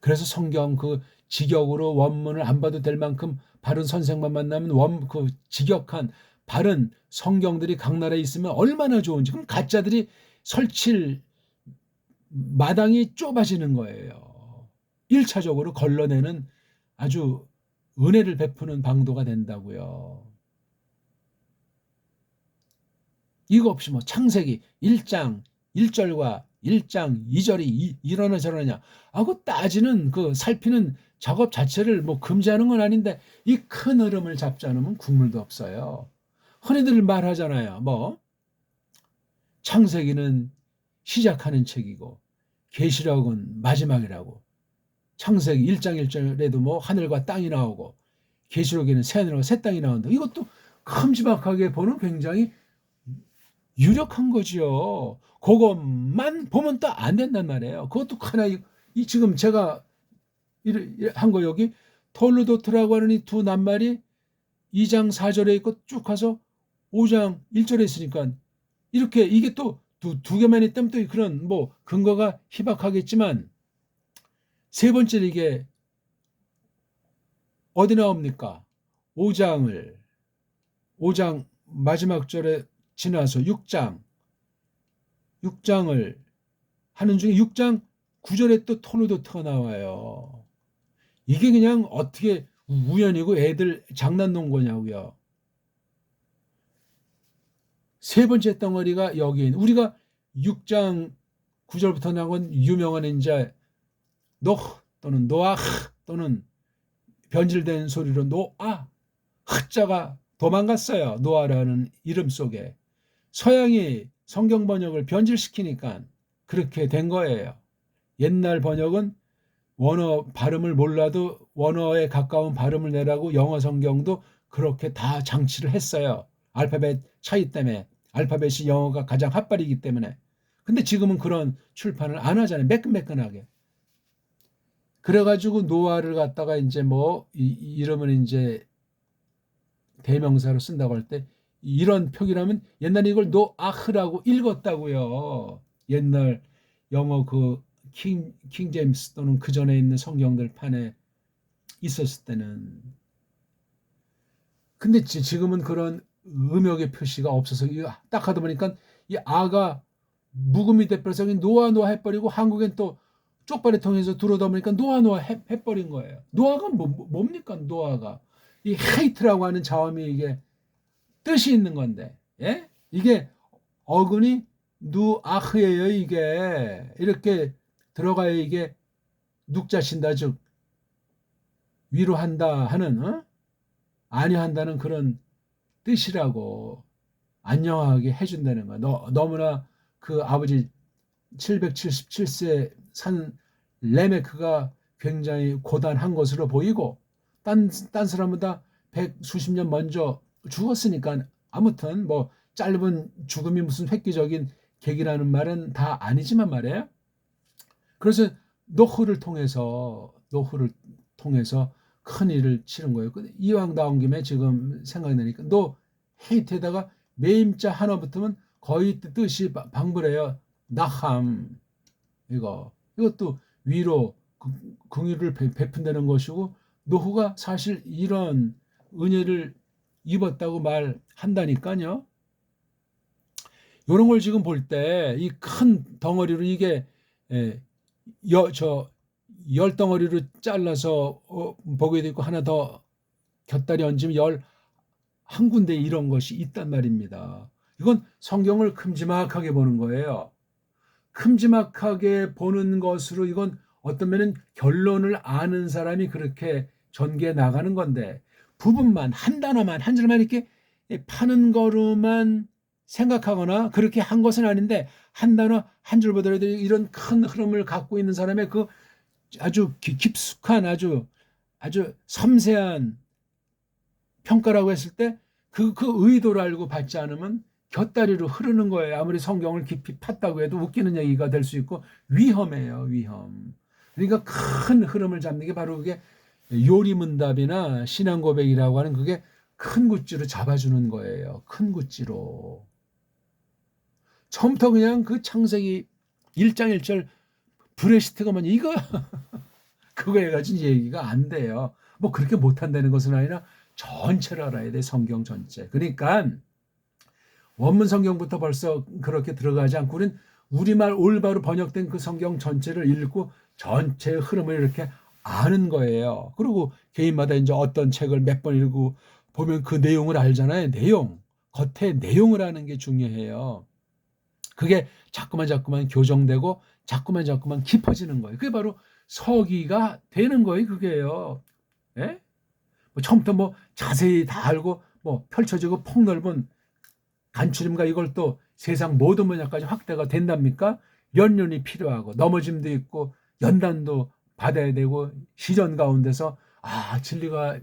그래서 성경 그 직역으로 원문을 안 봐도 될 만큼 바른 선생만 만나면 그 직역한 바른 성경들이 각 나라에 있으면 얼마나 좋은지. 그럼 가짜들이 설칠 마당이 좁아지는 거예요. 1차적으로 걸러내는 아주 은혜를 베푸는 방도가 된다고요. 이거 없이 뭐 창세기 1장 1절과 1장 2절이 이러나 저러냐 하고 따지는 그 살피는 작업 자체를 뭐 금지하는 건 아닌데, 이 큰 흐름을 잡지 않으면 국물도 없어요. 흔히들 말하잖아요. 뭐 창세기는 시작하는 책이고 계시록은 마지막이라고. 창세기 1장 1절에도 뭐 하늘과 땅이 나오고 계시록에는 새 하늘과 새 땅이 나온다. 이것도 큼지막하게 보는 굉장히 유력한 거지요. 그것만 보면 또 안 된단 말이에요. 그것도 하나 이 지금 제가 한 거 여기 톨루도트라고 하는 이 두 낱말이 2장 4절에 있고 쭉 가서 5장 1절에 있으니까 이렇게 이게 또 두 개만 있다면 또 그런 뭐 근거가 희박하겠지만 세 번째 이게 어디 나옵니까? 5장 마지막 절에 지나서 6장을 하는 중에 6장 9절에 또 톨루도트가 나와요. 이게 그냥 어떻게 우연이고 애들 장난 놓은 거냐고요. 세 번째 덩어리가 여기 있는 우리가 6장 9절부터 나온 건 유명한 이제 노 또는 노아 또는 변질된 소리로 노아 흐자가 도망갔어요. 노아라는 이름 속에 서양이 성경 번역을 변질시키니까 그렇게 된 거예요. 옛날 번역은 원어 발음을 몰라도 원어에 가까운 발음을 내라고 영어 성경도 그렇게 다 장치를 했어요. 알파벳 차이 때문에. 알파벳이 영어가 가장 핫발이기 때문에. 근데 지금은 그런 출판을 안 하잖아요. 매끈매끈하게. 그래가지고 노아를 갖다가 이제 뭐 이름을 이제 대명사로 쓴다고 할 때 이런 표기라면 옛날에 이걸 노아흐라고 읽었다고요. 옛날 영어 그 킹 제임스 또는 그 전에 있는 성경들 판에 있었을 때는. 근데 지금은 그런 음역의 표시가 없어서 딱 하다 보니까 이 아가 묵음이 돼버려서 노아 해버리고 한국엔 또 쪽발이 통해서 들어오다 보니까 노아 해버린 거예요. 노아가 뭡니까? 노아가 이 헤이트라고 하는 자음이 이게 뜻이 있는 건데, 예? 이게 어근이 누아흐예요. 이게 이렇게 들어가야 이게 눅자신다 즉 위로한다 하는 안위한다는 그런 뜻이라고 안녕하게 해준다는 거야. 너무나 그 아버지 777세 산 레메크가 굉장히 고단한 것으로 보이고 딴 사람보다 100수십 년 먼저 죽었으니까 아무튼 뭐 짧은 죽음이 무슨 획기적인 계기라는 말은 다 아니지만 말이에요. 그래서 노흐를 통해서 큰 일을 치른 거예요. 이왕 나온 김에 지금 생각이 나니까 너 헤이트에다가 매임자 하나 붙으면 거의 뜻이 방불해요. 나함 이것도 위로 긍휼을 베푼다는 것이고 노후가 사실 이런 은혜를 입었다고 말한다니까요. 이런 걸 지금 볼 때 이 큰 덩어리로 이게 10덩어리로 잘라서 보게 되고 하나 더 곁다리 얹으면 11군데 이런 것이 있단 말입니다. 이건 성경을 큼지막하게 보는 거예요. 큼지막하게 보는 것으로 이건 어떤 면은 결론을 아는 사람이 그렇게 전개해 나가는 건데 부분만 한 단어만 한 줄만 이렇게 파는 거로만 생각하거나 그렇게 한 것은 아닌데 한 단어 한 줄 보더라도 이런 큰 흐름을 갖고 있는 사람의 그 아주 깊숙한 아주 섬세한 평가라고 했을 때 그 의도를 알고 받지 않으면 곁다리로 흐르는 거예요. 아무리 성경을 깊이 팠다고 해도 웃기는 얘기가 될 수 있고 위험해요. 위험. 그러니까 큰 흐름을 잡는 게 바로 그게 요리문답이나 신앙고백이라고 하는 그게 큰 구찌로 잡아주는 거예요. 큰 구찌로. 처음부터 그냥 그 창세기 1장 1절 브레시트가만 이거 그거에 가진 얘기가 안 돼요. 뭐 그렇게 못한다는 것은 아니라 전체를 알아야 돼. 성경 전체. 그러니까 원문 성경부터 벌써 그렇게 들어가지 않고 우리말 올바로 번역된 그 성경 전체를 읽고 전체의 흐름을 이렇게 아는 거예요. 그리고 개인마다 이제 어떤 책을 몇 번 읽고 보면 그 내용을 알잖아요. 겉에 내용을 아는 게 중요해요. 그게 자꾸만 교정되고 자꾸만 깊어지는 거예요. 그게 바로 서기가 되는 거예요. 그게요. 예? 처음부터 뭐 자세히 다 알고 뭐 펼쳐지고 폭넓은 간추림과 이걸 또 세상 모든 분야까지 확대가 된답니까? 연륜이 필요하고 넘어짐도 있고 연단도 받아야 되고 시련 가운데서 진리가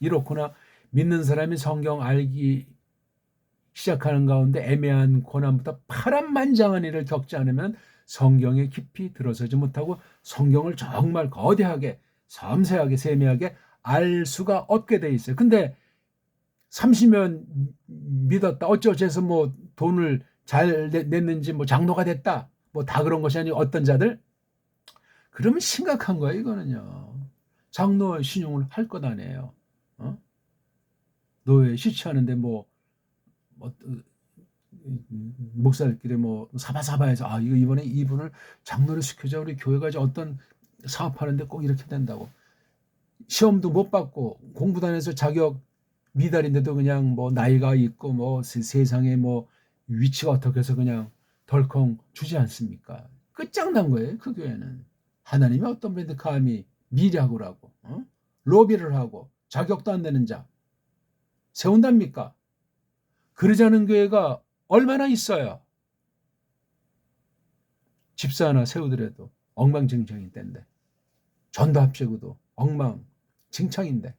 이렇구나. 믿는 사람이 성경 알기 시작하는 가운데 애매한 고난보다 파란만장한 일을 겪지 않으면 성경에 깊이 들어서지 못하고 성경을 정말 거대하게 섬세하게 세밀하게 알 수가 없게 돼 있어요. 근데 30년 믿었다 어쩌고저쩌서 뭐 돈을 잘 냈는지 뭐 장로가 됐다 뭐 다 그런 것이 아니고 어떤 자들 그러면 심각한 거예요. 이거는요. 장로 신용을 할 것 아니에요. 노예 시치하는데 뭐 목사들끼리 뭐 사바사바해서 이거 이번에 이분을 장로를 시켜줘 우리 교회가 어떤 사업하는데 꼭 이렇게 된다고 시험도 못 받고 공부도 안 해서 자격 미달인데도 그냥 뭐 나이가 있고 뭐 세상에 뭐 위치가 어떻게 해서 그냥 덜컹 주지 않습니까? 끝장난 거예요. 그 교회는 하나님이 어떤 분인데 감히 미략으라고 로비를 하고 자격도 안 되는 자 세운답니까? 그러지 않은 교회가 얼마나 있어요. 집사 하나 세우더라도 엉망진창인 때인데 전도 합치고도 엉망진창인데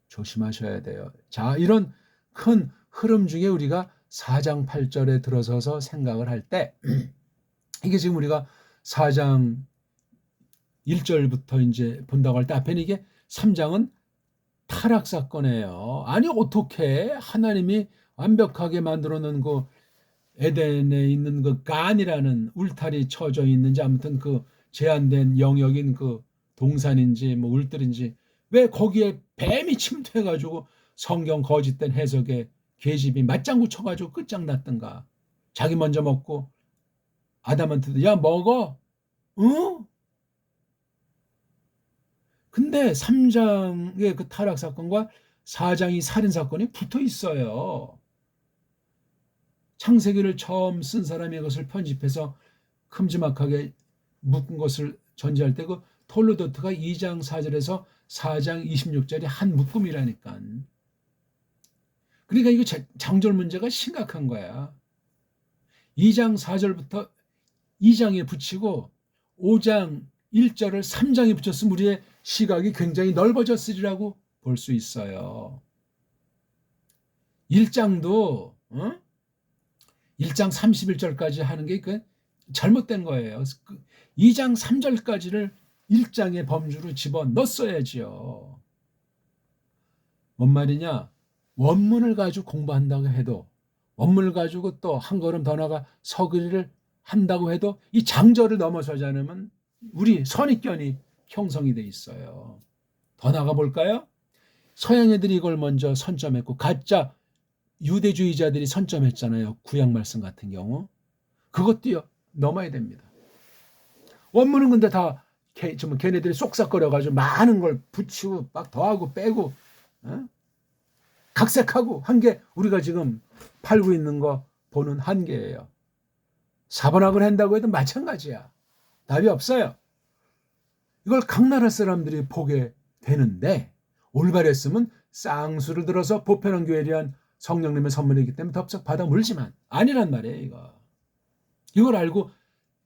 조심하셔야 돼요. 자, 이런 큰 흐름 중에 우리가 4장 8절에 들어서서 생각을 할 때 이게 지금 우리가 4장 1절부터 이제 본다고 할 때 앞에는 이게 3장은 타락 사건이에요. 아니 어떻게 하나님이 완벽하게 만들어 놓은 그 에덴에 있는 그 간이라는 울타리 쳐져 있는지 아무튼 그 제한된 영역인 그 동산인지 뭐 울들인지 왜 거기에 뱀이 침투해가지고 성경 거짓된 해석에 계집이 맞장구 쳐가지고 끝장났던가. 자기 먼저 먹고 아담한테도 야 먹어. 응? 근데 3장의 그 타락 사건과 4장이 살인 사건이 붙어 있어요. 창세기를 처음 쓴 사람이 그것을 편집해서 큼지막하게 묶은 것을 전제할 때 그 톨로도트가 2장 4절에서 4장 26절이 한 묶음이라니까. 그러니까 이거 장절 문제가 심각한 거야. 2장 4절부터 2장에 붙이고 5장 1절을 3장에 붙였으면 우리의 시각이 굉장히 넓어졌으리라고 볼 수 있어요. 1장도 1장 31절까지 하는 게 잘못된 거예요. 2장 3절까지를 1장의 범주로 집어넣었어야지요. 뭔 말이냐? 원문을 가지고 공부한다고 해도 원문을 가지고 또 한 걸음 더 나가 서술을 한다고 해도 이 장절을 넘어서지 않으면 우리 선입견이 형성이 돼 있어요. 더 나가 볼까요? 서양 애들이 이걸 먼저 선점했고 가짜 유대주의자들이 선점했잖아요. 구약 말씀 같은 경우. 그것도 넘어야 됩니다. 원문은 근데 다 걔네들이 쏙싹거려가지고 많은 걸 붙이고 막 더하고 빼고 각색하고 한 게 우리가 지금 팔고 있는 거 보는 한계예요. 사번학을 한다고 해도 마찬가지야. 답이 없어요. 이걸 각 나라 사람들이 보게 되는데 올바랬으면 쌍수를 들어서 보편한 교회에 대한 성령님의 선물이기 때문에 덥석 받아 물지만 아니란 말이에요. 이걸 알고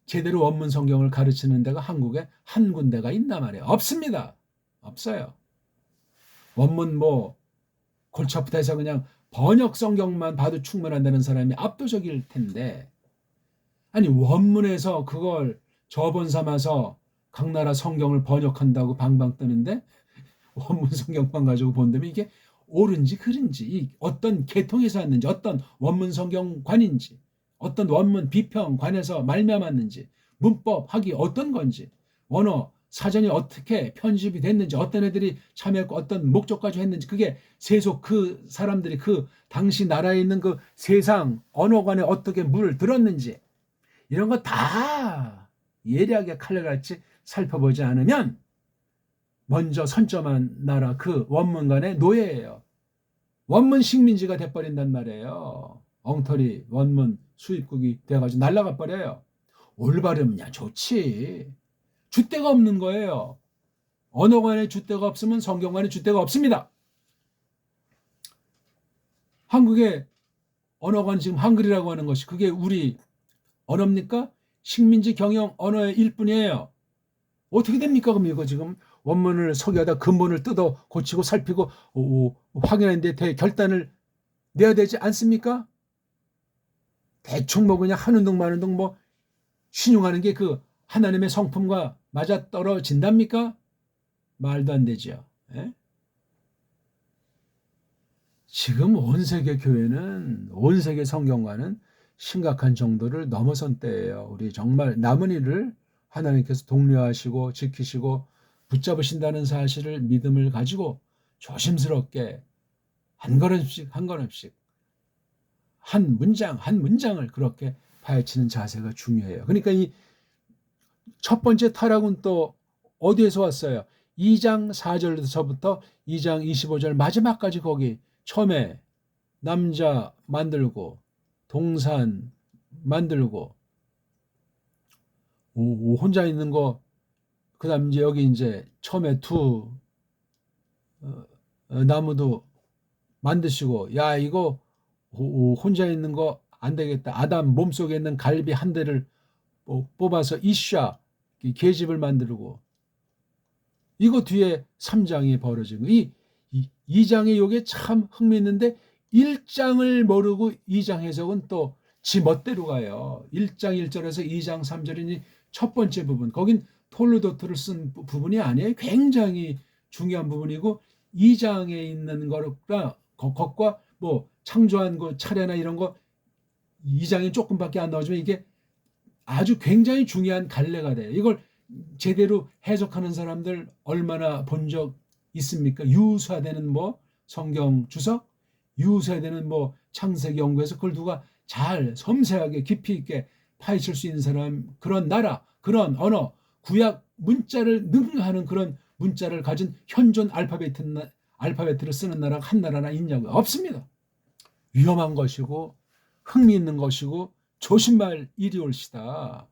제대로 원문 성경을 가르치는 데가 한국에 한 군데가 있나 말이에요. 없습니다. 없어요. 원문 뭐 골치 아프다 해서 그냥 번역 성경만 봐도 충분한다는 사람이 압도적일 텐데 아니 원문에서 그걸 저본 삼아서 각 나라 성경을 번역한다고 방방 뜨는데 원문 성경만 가지고 본다면 이게 옳은지 그른지 어떤 계통에서 왔는지 어떤 원문 성경관인지 어떤 원문 비평관에서 말미암았는지 문법 학이 어떤 건지 원어 사전이 어떻게 편집이 됐는지 어떤 애들이 참여했고 어떤 목적까지 했는지 그게 세속 그 사람들이 그 당시 나라에 있는 그 세상 언어관에 어떻게 물을 들었는지 이런 거 다 예리하게 칼날같이 살펴보지 않으면 먼저 선점한 나라 그 원문간의 노예예요. 원문 식민지가 돼버린단 말이에요. 엉터리 원문 수입국이 돼가지고 날아가 버려요. 올바름냐 좋지. 줏대가 없는 거예요. 언어관에 줏대가 없으면 성경관에 줏대가 없습니다. 한국에 언어가 지금 한글이라고 하는 것이 그게 우리 언어입니까? 식민지 경영 언어의 일뿐이에요. 어떻게 됩니까? 그럼 이거 지금 원문을 소개하다 근본을 뜯어 고치고 살피고 확인하는데 결단을 내야 되지 않습니까? 대충 뭐 그냥 하는 둥 마는 둥 뭐 신용하는 게 그 하나님의 성품과 맞아 떨어진답니까? 말도 안 되죠. 예? 지금 온 세계 교회는 온 세계 성경과는 심각한 정도를 넘어선 때예요. 우리 정말 남은 일을 하나님께서 독려하시고 지키시고 붙잡으신다는 사실을 믿음을 가지고 조심스럽게 한 걸음씩 한 걸음씩 한 문장 한 문장을 그렇게 파헤치는 자세가 중요해요. 그러니까 이 첫 번째 타락은 또 어디에서 왔어요? 2장 4절부터 2장 25절 마지막까지 거기 처음에 남자 만들고 동산 만들고 혼자 있는 거 그다음 이제 여기 이제 처음에 나무도 만드시고 야 이거 혼자 있는 거 안 되겠다. 아담 몸속에 있는 갈비 한 대를 뽑아서 이샤 계집을 만들고 이거 뒤에 3장이 벌어진 거. 이 2장의 요게 참 흥미있는데 1장을 모르고 2장 해석은 또 지 멋대로 가요. 1장 1절에서 2장 3절이니 첫 번째 부분. 거긴 톨루도트를 쓴 부분이 아니에요. 굉장히 중요한 부분이고 2장에 있는 것과 뭐 창조한 거 차례나 이런 거 2장에 조금밖에 안 나오지만 이게 아주 굉장히 중요한 갈래가 돼요. 이걸 제대로 해석하는 사람들 얼마나 본 적 있습니까? 유사되는 뭐 성경 주석, 유사되는 뭐 창세기 연구에서 그걸 누가 잘 섬세하게 깊이 있게 파헤칠 수 있는 사람, 그런 나라, 그런 언어, 구약 문자를 능가하는 그런 문자를 가진 현존 알파벳을 쓰는 나라가 한 나라나 있냐고요? 없습니다. 위험한 것이고 흥미있는 것이고 조심할 일이 올시다.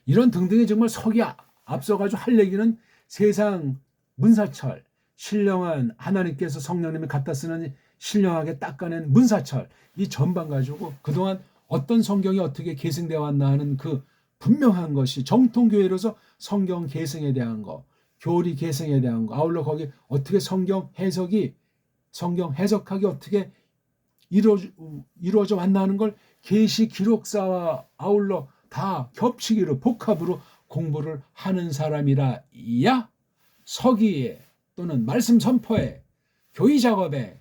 이런 등등의 정말 석이 앞서가지고 할 얘기는 세상 문사철, 신령한 하나님께서 성령님이 갖다 쓰는 신령하게 닦아낸 문사철, 이 전반 가지고 그동안 어떤 성경이 어떻게 계승되어 왔나 하는 그 분명한 것이 정통교회로서 성경 계승에 대한 거, 교리 계승에 대한 거, 아울러 거기 어떻게 성경 해석하기 어떻게 이루어져 왔나 하는 걸 계시 기록사와 아울러 다 겹치기로 복합으로 공부를 하는 사람이라야 서기에 또는 말씀 선포에 교의 작업에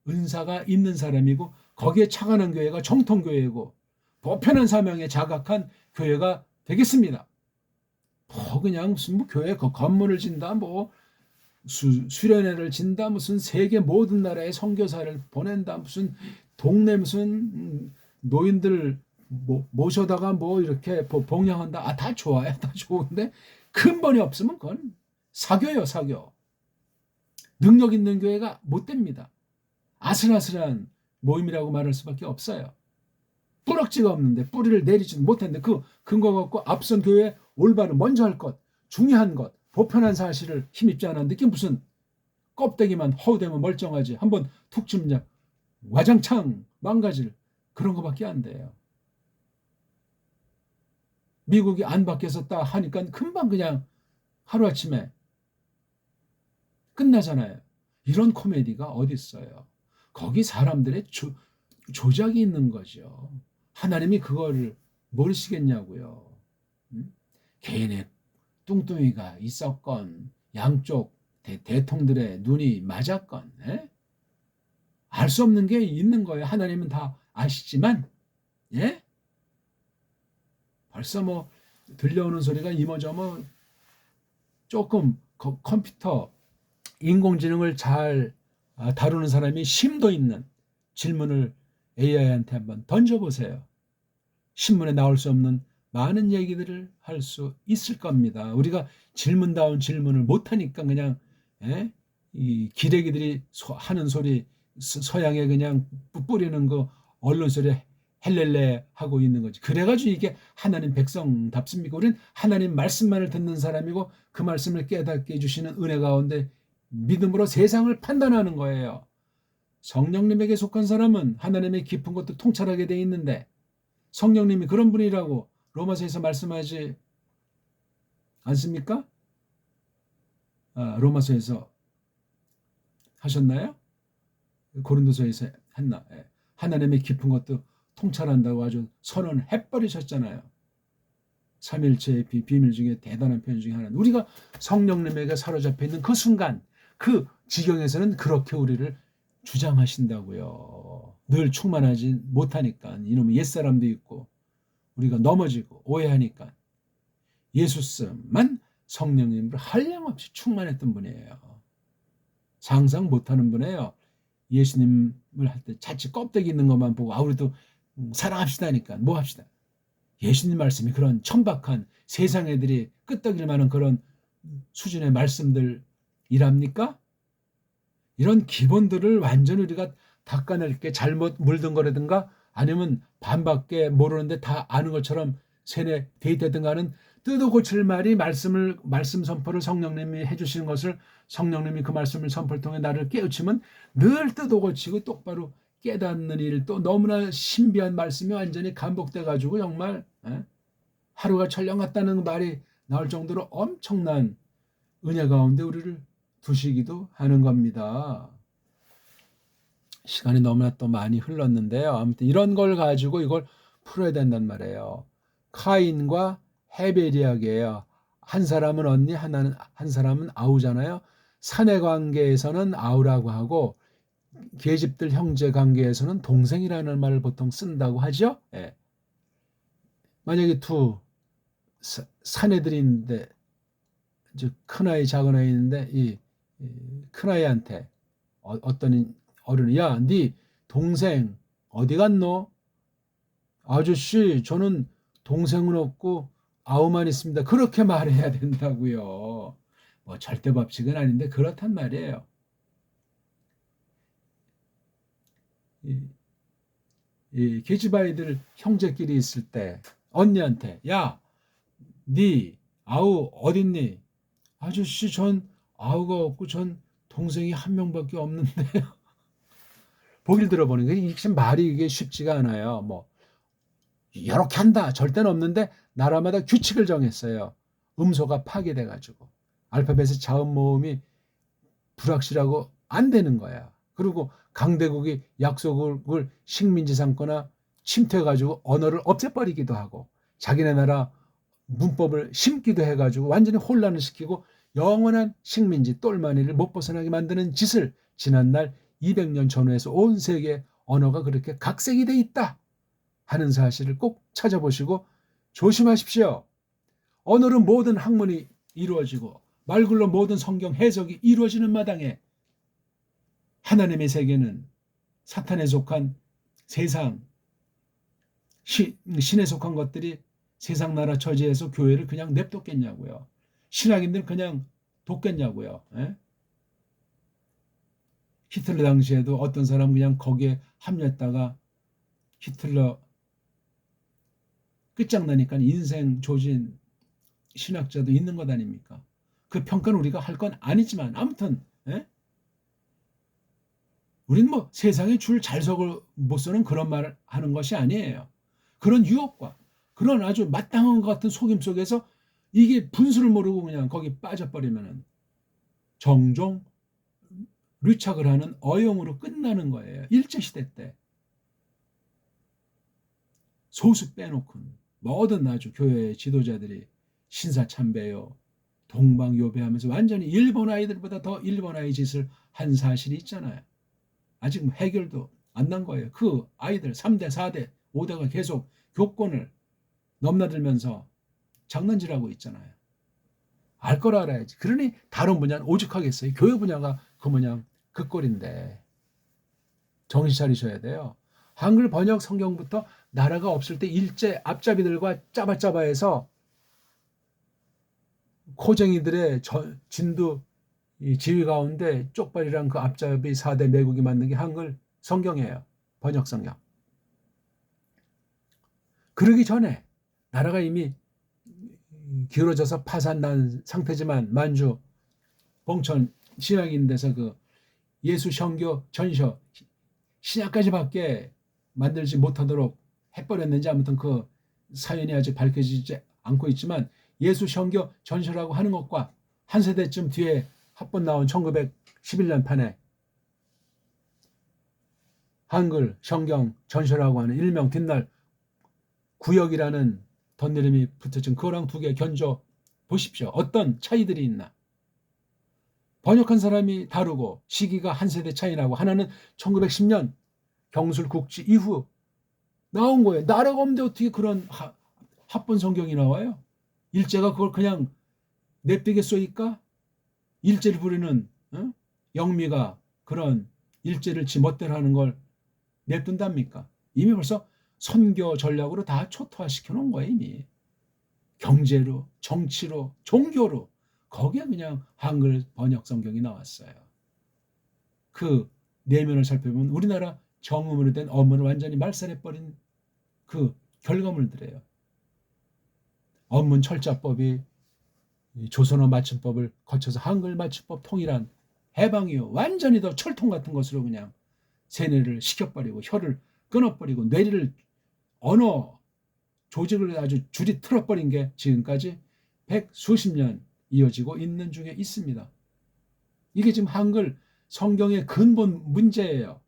은사가 있는 사람이고 거기에 착안한 교회가 정통교회이고 보편한 사명에 자각한 교회가 되겠습니다. 뭐 그냥 무슨 뭐 교회 건물을 진다 뭐 수련회를 진다 무슨 세계 모든 나라에 선교사를 보낸다 무슨 동네 무슨 노인들 모셔다가 뭐 이렇게 봉양한다. 다 좋아요. 다 좋은데 근본이 없으면 그건 사교예요. 사교. 능력 있는 교회가 못 됩니다. 아슬아슬한 모임이라고 말할 수밖에 없어요. 뿌럭지가 없는데 뿌리를 내리지는 못했는데 그 근거 갖고 앞선 교회 올바른 먼저 할 것, 중요한 것, 보편한 사실을 힘입지 않았는데 그게 무슨 껍데기만 허우대면 멀쩡하지. 한번 툭 치면 와장창 망가질 그런 거밖에 안 돼요. 미국이 안 바뀌었었다 하니까 금방 그냥 하루아침에 끝나잖아요. 이런 코미디가 어디 있어요. 거기 사람들의 조작이 있는 거죠. 하나님이 그거를 모르시겠냐고요. 개인의 뚱뚱이가 있었건 양쪽 대통들의 눈이 맞았건 알 수 없는 게 있는 거예요. 하나님은 다 아시지만 예? 벌써 뭐 들려오는 소리가 이모저모 조금 컴퓨터 인공지능을 잘 다루는 사람이 심도 있는 질문을 AI한테 한번 던져보세요. 신문에 나올 수 없는 많은 얘기들을 할 수 있을 겁니다. 우리가 질문다운 질문을 못하니까 그냥 이 기레기들이 하는 소리 서양에 그냥 뿌리는 거 언론 소리 헬렐레 하고 있는 거지. 그래가지고 이게 하나님 백성답습니까? 우리는 하나님 말씀만을 듣는 사람이고 그 말씀을 깨닫게 해주시는 은혜 가운데 믿음으로 세상을 판단하는 거예요. 성령님에게 속한 사람은 하나님의 깊은 것도 통찰하게 돼 있는데 성령님이 그런 분이라고 로마서에서 말씀하지 않습니까? 로마서에서 하셨나요? 고린도서에서 했나? 하나님의 깊은 것도 통찰한다고 아주 선언해버리셨잖아요. 삼일체의 비밀 중에 대단한 표현 중에 하나는 우리가 성령님에게 사로잡혀 있는 그 순간 그 지경에서는 그렇게 우리를 주장하신다고요. 늘 충만하지 못하니까 이놈의 옛사람도 있고 우리가 넘어지고 오해하니까 예수님만 성령님으로 한량없이 충만했던 분이에요. 상상 못하는 분이에요. 예수님을 할 때 자칫 껍데기 있는 것만 보고 우리도 사랑합시다니까 뭐 합시다. 예수님 말씀이 그런 천박한 세상 애들이 끄떡일 만한 그런 수준의 말씀들이랍니까? 이런 기본들을 완전히 우리가 닦아낼 게 잘못 물든 거라든가 아니면 반밖에 모르는데 다 아는 것처럼 세뇌 데이트하든가 하는 뜯어 고칠 말이 말씀 선포를 성령님이 해주시는 것을 성령님이 그 말씀을 선포를 통해 나를 깨우치면 늘 뜯어 고치고 똑바로 깨닫는 일 또 너무나 신비한 말씀이 완전히 감복돼 가지고 정말 하루가 천령 같다는 말이 나올 정도로 엄청난 은혜 가운데 우리를 두시기도 하는 겁니다. 시간이 너무나 또 많이 흘렀는데요. 아무튼 이런 걸 가지고 이걸 풀어야 된단 말이에요. 카인과 헤벨 이야기예요. 한 사람은 언니, 한 사람은 아우잖아요. 사내 관계에서는 아우라고 하고 계집들 형제 관계에서는 동생이라는 말을 보통 쓴다고 하죠. 예. 만약에 두 사내들이 있는데 큰아이 작은아이 있는데 이 큰아이한테 어떤 어른이 야, 네 동생 어디 갔노? 아저씨 저는 동생은 없고 아우만 있습니다. 그렇게 말해야 된다고요. 뭐 절대 법칙은 아닌데 그렇단 말이에요. 이 계집아이들 형제끼리 있을 때 언니한테 야, 네 아우 어딨니? 아저씨 전 아우가 없고 전 동생이 한 명밖에 없는데요. 보기를 들어보는 게 참 말이 이게 쉽지가 않아요. 뭐 이렇게 한다 절대는 없는데 나라마다 규칙을 정했어요. 음소가 파괴돼가지고 알파벳의 자음 모음이 불확실하고 안 되는 거야. 그리고 강대국이 약속을 식민지 삼거나 침투해가지고 언어를 없애버리기도 하고 자기네 나라 문법을 심기도 해가지고 완전히 혼란을 시키고 영원한 식민지 똘마니를 못 벗어나게 만드는 짓을 지난날 200년 전후에서 온 세계 언어가 그렇게 각색이 돼 있다 하는 사실을 꼭 찾아보시고 조심하십시오. 언어로 모든 학문이 이루어지고 말글로 모든 성경 해석이 이루어지는 마당에 하나님의 세계는 사탄에 속한 세상, 신에 속한 것들이 세상 나라 처지에서 교회를 그냥 냅뒀겠냐고요. 신학인들 그냥 뒀겠냐고요. 에? 히틀러 당시에도 어떤 사람 그냥 거기에 합류했다가 히틀러 끝장나니까 인생 조진 신학자도 있는 것 아닙니까? 그 평가는 우리가 할 건 아니지만 아무튼 우린 뭐 세상에 줄 잘 서고 못 서는 그런 말을 하는 것이 아니에요. 그런 유혹과 그런 아주 마땅한 것 같은 속임 속에서 이게 분수를 모르고 그냥 거기 빠져버리면은 종종 류착을 하는 어용으로 끝나는 거예요. 일제시대 때. 소수 빼놓고는 모든 아주 교회의 지도자들이 신사참배요, 동방요배하면서 완전히 일본 아이들보다 더 일본 아이 짓을 한 사실이 있잖아요. 아직 해결도 안 난 거예요. 그 아이들 3대, 4대, 5대가 계속 교권을 넘나들면서 장난질하고 있잖아요. 알 걸 알아야지. 그러니 다른 분야는 오죽하겠어요. 교회 분야가 그 모양 그 꼴인데 정신 차리셔야 돼요. 한글 번역 성경부터 나라가 없을 때 일제 앞잡이들과 짜바짜바해서 코쟁이들의 진두 지휘 가운데 쪽발이랑 그 앞잡이 4대 매국이 만든 게 한글 성경이에요. 번역 성경. 그러기 전에 나라가 이미 기울어져서 파산난 상태지만 만주, 봉천, 신학인 데서 그 예수 선교 전셔 신약까지밖에 만들지 못하도록 해버렸는지 아무튼 그 사연이 아직 밝혀지지 않고 있지만 예수 선교 전설하고 하는 것과 한 세대쯤 뒤에 합본 나온 1911년 판에 한글 성경 전설하고 하는 일명 뒷날 구역이라는 덧내림이 붙어진 그거랑 두 개 견줘 보십시오. 어떤 차이들이 있나. 번역한 사람이 다르고 시기가 한 세대 차이 나고 하나는 1910년 경술국지 이후 나온 거예요. 나라가 없는데 어떻게 그런 합본 성경이 나와요? 일제가 그걸 그냥 냅두겠소이까? 일제를 부리는 영미가 그런 일제를 지 멋대로 하는 걸 냅둔답니까? 이미 벌써 선교 전략으로 다 초토화시켜 놓은 거예요. 이미. 경제로, 정치로, 종교로 거기에 그냥 한글 번역 성경이 나왔어요. 그 내면을 살펴보면 우리나라 정음으로 된 어문을 완전히 말살해버린 그 결과물들이에요. 언문 철자법이 조선어 맞춤법을 거쳐서 한글 맞춤법 통일한 해방 이후 완전히 더 철통 같은 것으로 그냥 세뇌를 시켜버리고 혀를 끊어버리고 뇌리를 언어 조직을 아주 줄이 틀어버린 게 지금까지 100수십 년 이어지고 있는 중에 있습니다. 이게 지금 한글 성경의 근본 문제예요.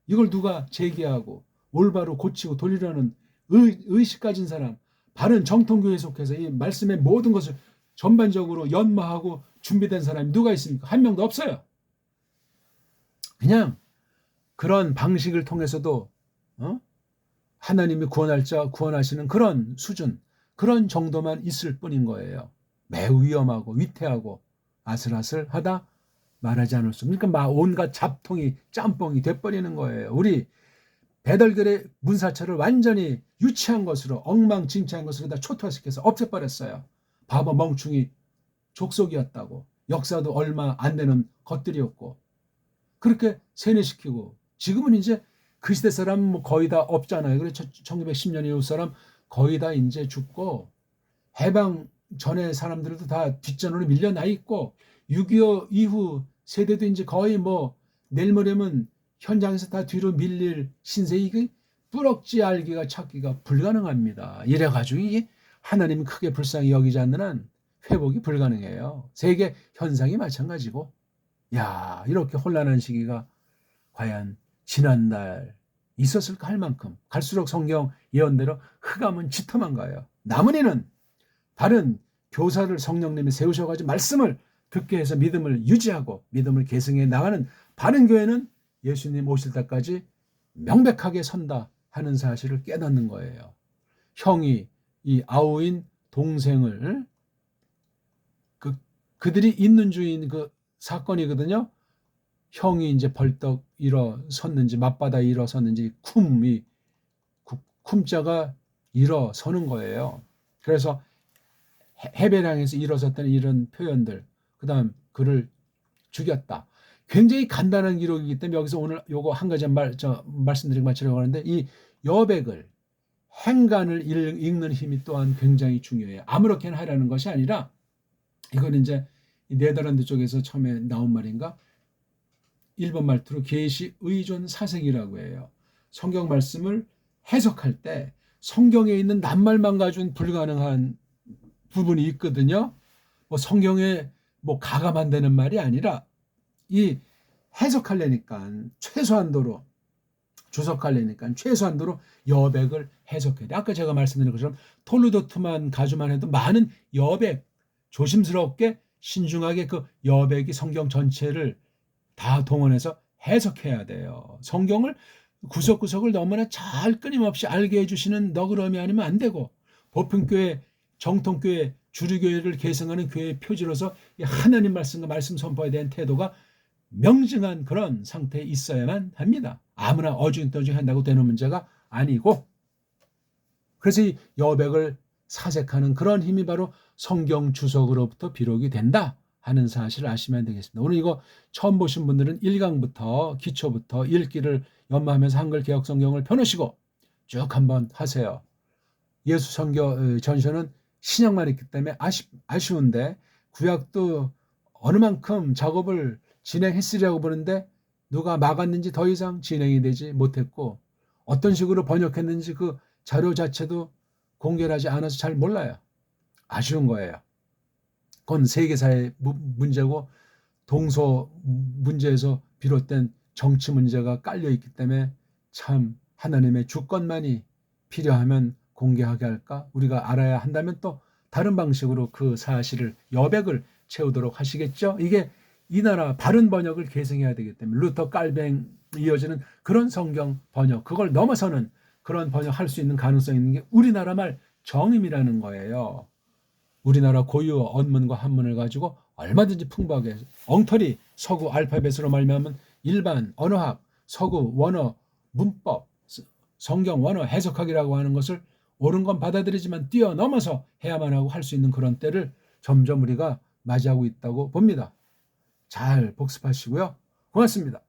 이걸 누가 제기하고 올바로 고치고 돌리려는 의식 가진 사람, 바른 정통교회에 속해서 이 말씀의 모든 것을 전반적으로 연마하고 준비된 사람이 누가 있습니까? 한 명도 없어요. 그냥 그런 방식을 통해서도 하나님이 구원할 자 구원하시는 그런 수준, 그런 정도만 있을 뿐인 거예요. 매우 위험하고 위태하고 아슬아슬하다 말하지 않을 수 없으니까 그러니까 온갖 잡통이 짬뽕이 돼버리는 거예요. 우리 배달결의 문사처를 완전히 유치한 것으로 엉망진창한 것으로 다 초토화시켜서 없애버렸어요. 바보 멍충이 족속이었다고. 역사도 얼마 안 되는 것들이었고 그렇게 세뇌시키고 지금은 이제 그 시대 사람 뭐 거의 다 없잖아요. 그래서 1910년 이후 사람 거의 다 이제 죽고 해방 전에 사람들도 다 뒷전으로 밀려나 있고 6.25 이후 세대도 이제 거의 뭐 내일 모레면 현장에서 다 뒤로 밀릴 신세이 뿌럭지 알기가 찾기가 불가능합니다. 이래가지고 이게 하나님이 크게 불쌍히 여기지 않는 한 회복이 불가능해요. 세계 현상이 마찬가지고 야 이렇게 혼란한 시기가 과연 지난날 있었을까 할 만큼 갈수록 성경 예언대로 흑암은 짙어만 가요. 남은 이는 다른 교사를 성령님이 세우셔가지고 말씀을 듣게 해서 믿음을 유지하고 믿음을 계승해 나가는 바른 교회는 예수님 오실 때까지 명백하게 선다 하는 사실을 깨닫는 거예요. 형이 이 아우인 동생을 그들이 있는 주인 그 사건이거든요. 형이 이제 벌떡 일어섰는지 맞바다에 일어섰는지 쿰자가 일어서는 거예요. 그래서 해배량에서 일어섰다는 이런 표현들 그 다음 그를 죽였다. 굉장히 간단한 기록이기 때문에 여기서 오늘 요거 한 가지 말씀드린 마치려고 하는데 이 여백을 행간을 읽는 힘이 또한 굉장히 중요해요. 아무렇게나 하라는 것이 아니라 이건 이제 네덜란드 쪽에서 처음에 나온 말인가 일본 말투로 계시 의존 사색이라고 해요. 성경 말씀을 해석할 때 성경에 있는 낱말만 가지고는 불가능한 부분이 있거든요. 뭐 성경에 뭐 가감한다는 말이 아니라 이 해석하려니까 최소한도로 주석하려니까 최소한도로 여백을 해석해야 돼. 아까 제가 말씀드린 것처럼 톨루도트만 가지만 해도 많은 여백 조심스럽게 신중하게 그 여백이 성경 전체를 다 동원해서 해석해야 돼요. 성경을 구석구석을 너무나 잘 끊임없이 알게 해주시는 너그러움이 아니면 안 되고 보편교회 정통교회 주류교회를 계승하는 교회의 표지로서 하나님 말씀과 말씀 선포에 대한 태도가 명증한 그런 상태에 있어야만 합니다. 아무나 어중떠중 한다고 되는 문제가 아니고 그래서 이 여백을 사색하는 그런 힘이 바로 성경 주석으로부터 비록이 된다 하는 사실을 아시면 되겠습니다. 오늘 이거 처음 보신 분들은 1강부터 기초부터 읽기를 연마하면서 한글 개역 성경을 펴놓으시고 쭉 한번 하세요. 예수 선교 전서는 신약만 있기 때문에 아쉬운데 구약도 어느 만큼 작업을 진행했으리라고 보는데 누가 막았는지 더 이상 진행이 되지 못했고 어떤 식으로 번역했는지 그 자료 자체도 공개를 하지 않아서 잘 몰라요. 아쉬운 거예요. 그건 세계사의 문제고 동서 문제에서 비롯된 정치 문제가 깔려있기 때문에 참 하나님의 주권만이 필요하면 공개하게 할까? 우리가 알아야 한다면 또 다른 방식으로 그 사실을 여백을 채우도록 하시겠죠? 이게 이 나라 바른 번역을 계승해야 되기 때문에 루터 깔뱅 이어지는 그런 성경 번역, 그걸 넘어서는 그런 번역할 수 있는 가능성이 있는 게 우리나라 말 정임이라는 거예요. 우리나라 고유 언문과 한문을 가지고 얼마든지 풍부하게 엉터리 서구 알파벳으로 말미암은 일반 언어학, 서구 원어 문법, 성경 원어 해석학이라고 하는 것을 옳은 건 받아들이지만 뛰어넘어서 해야만 하고 할 수 있는 그런 때를 점점 우리가 맞이하고 있다고 봅니다. 잘 복습하시고요. 고맙습니다.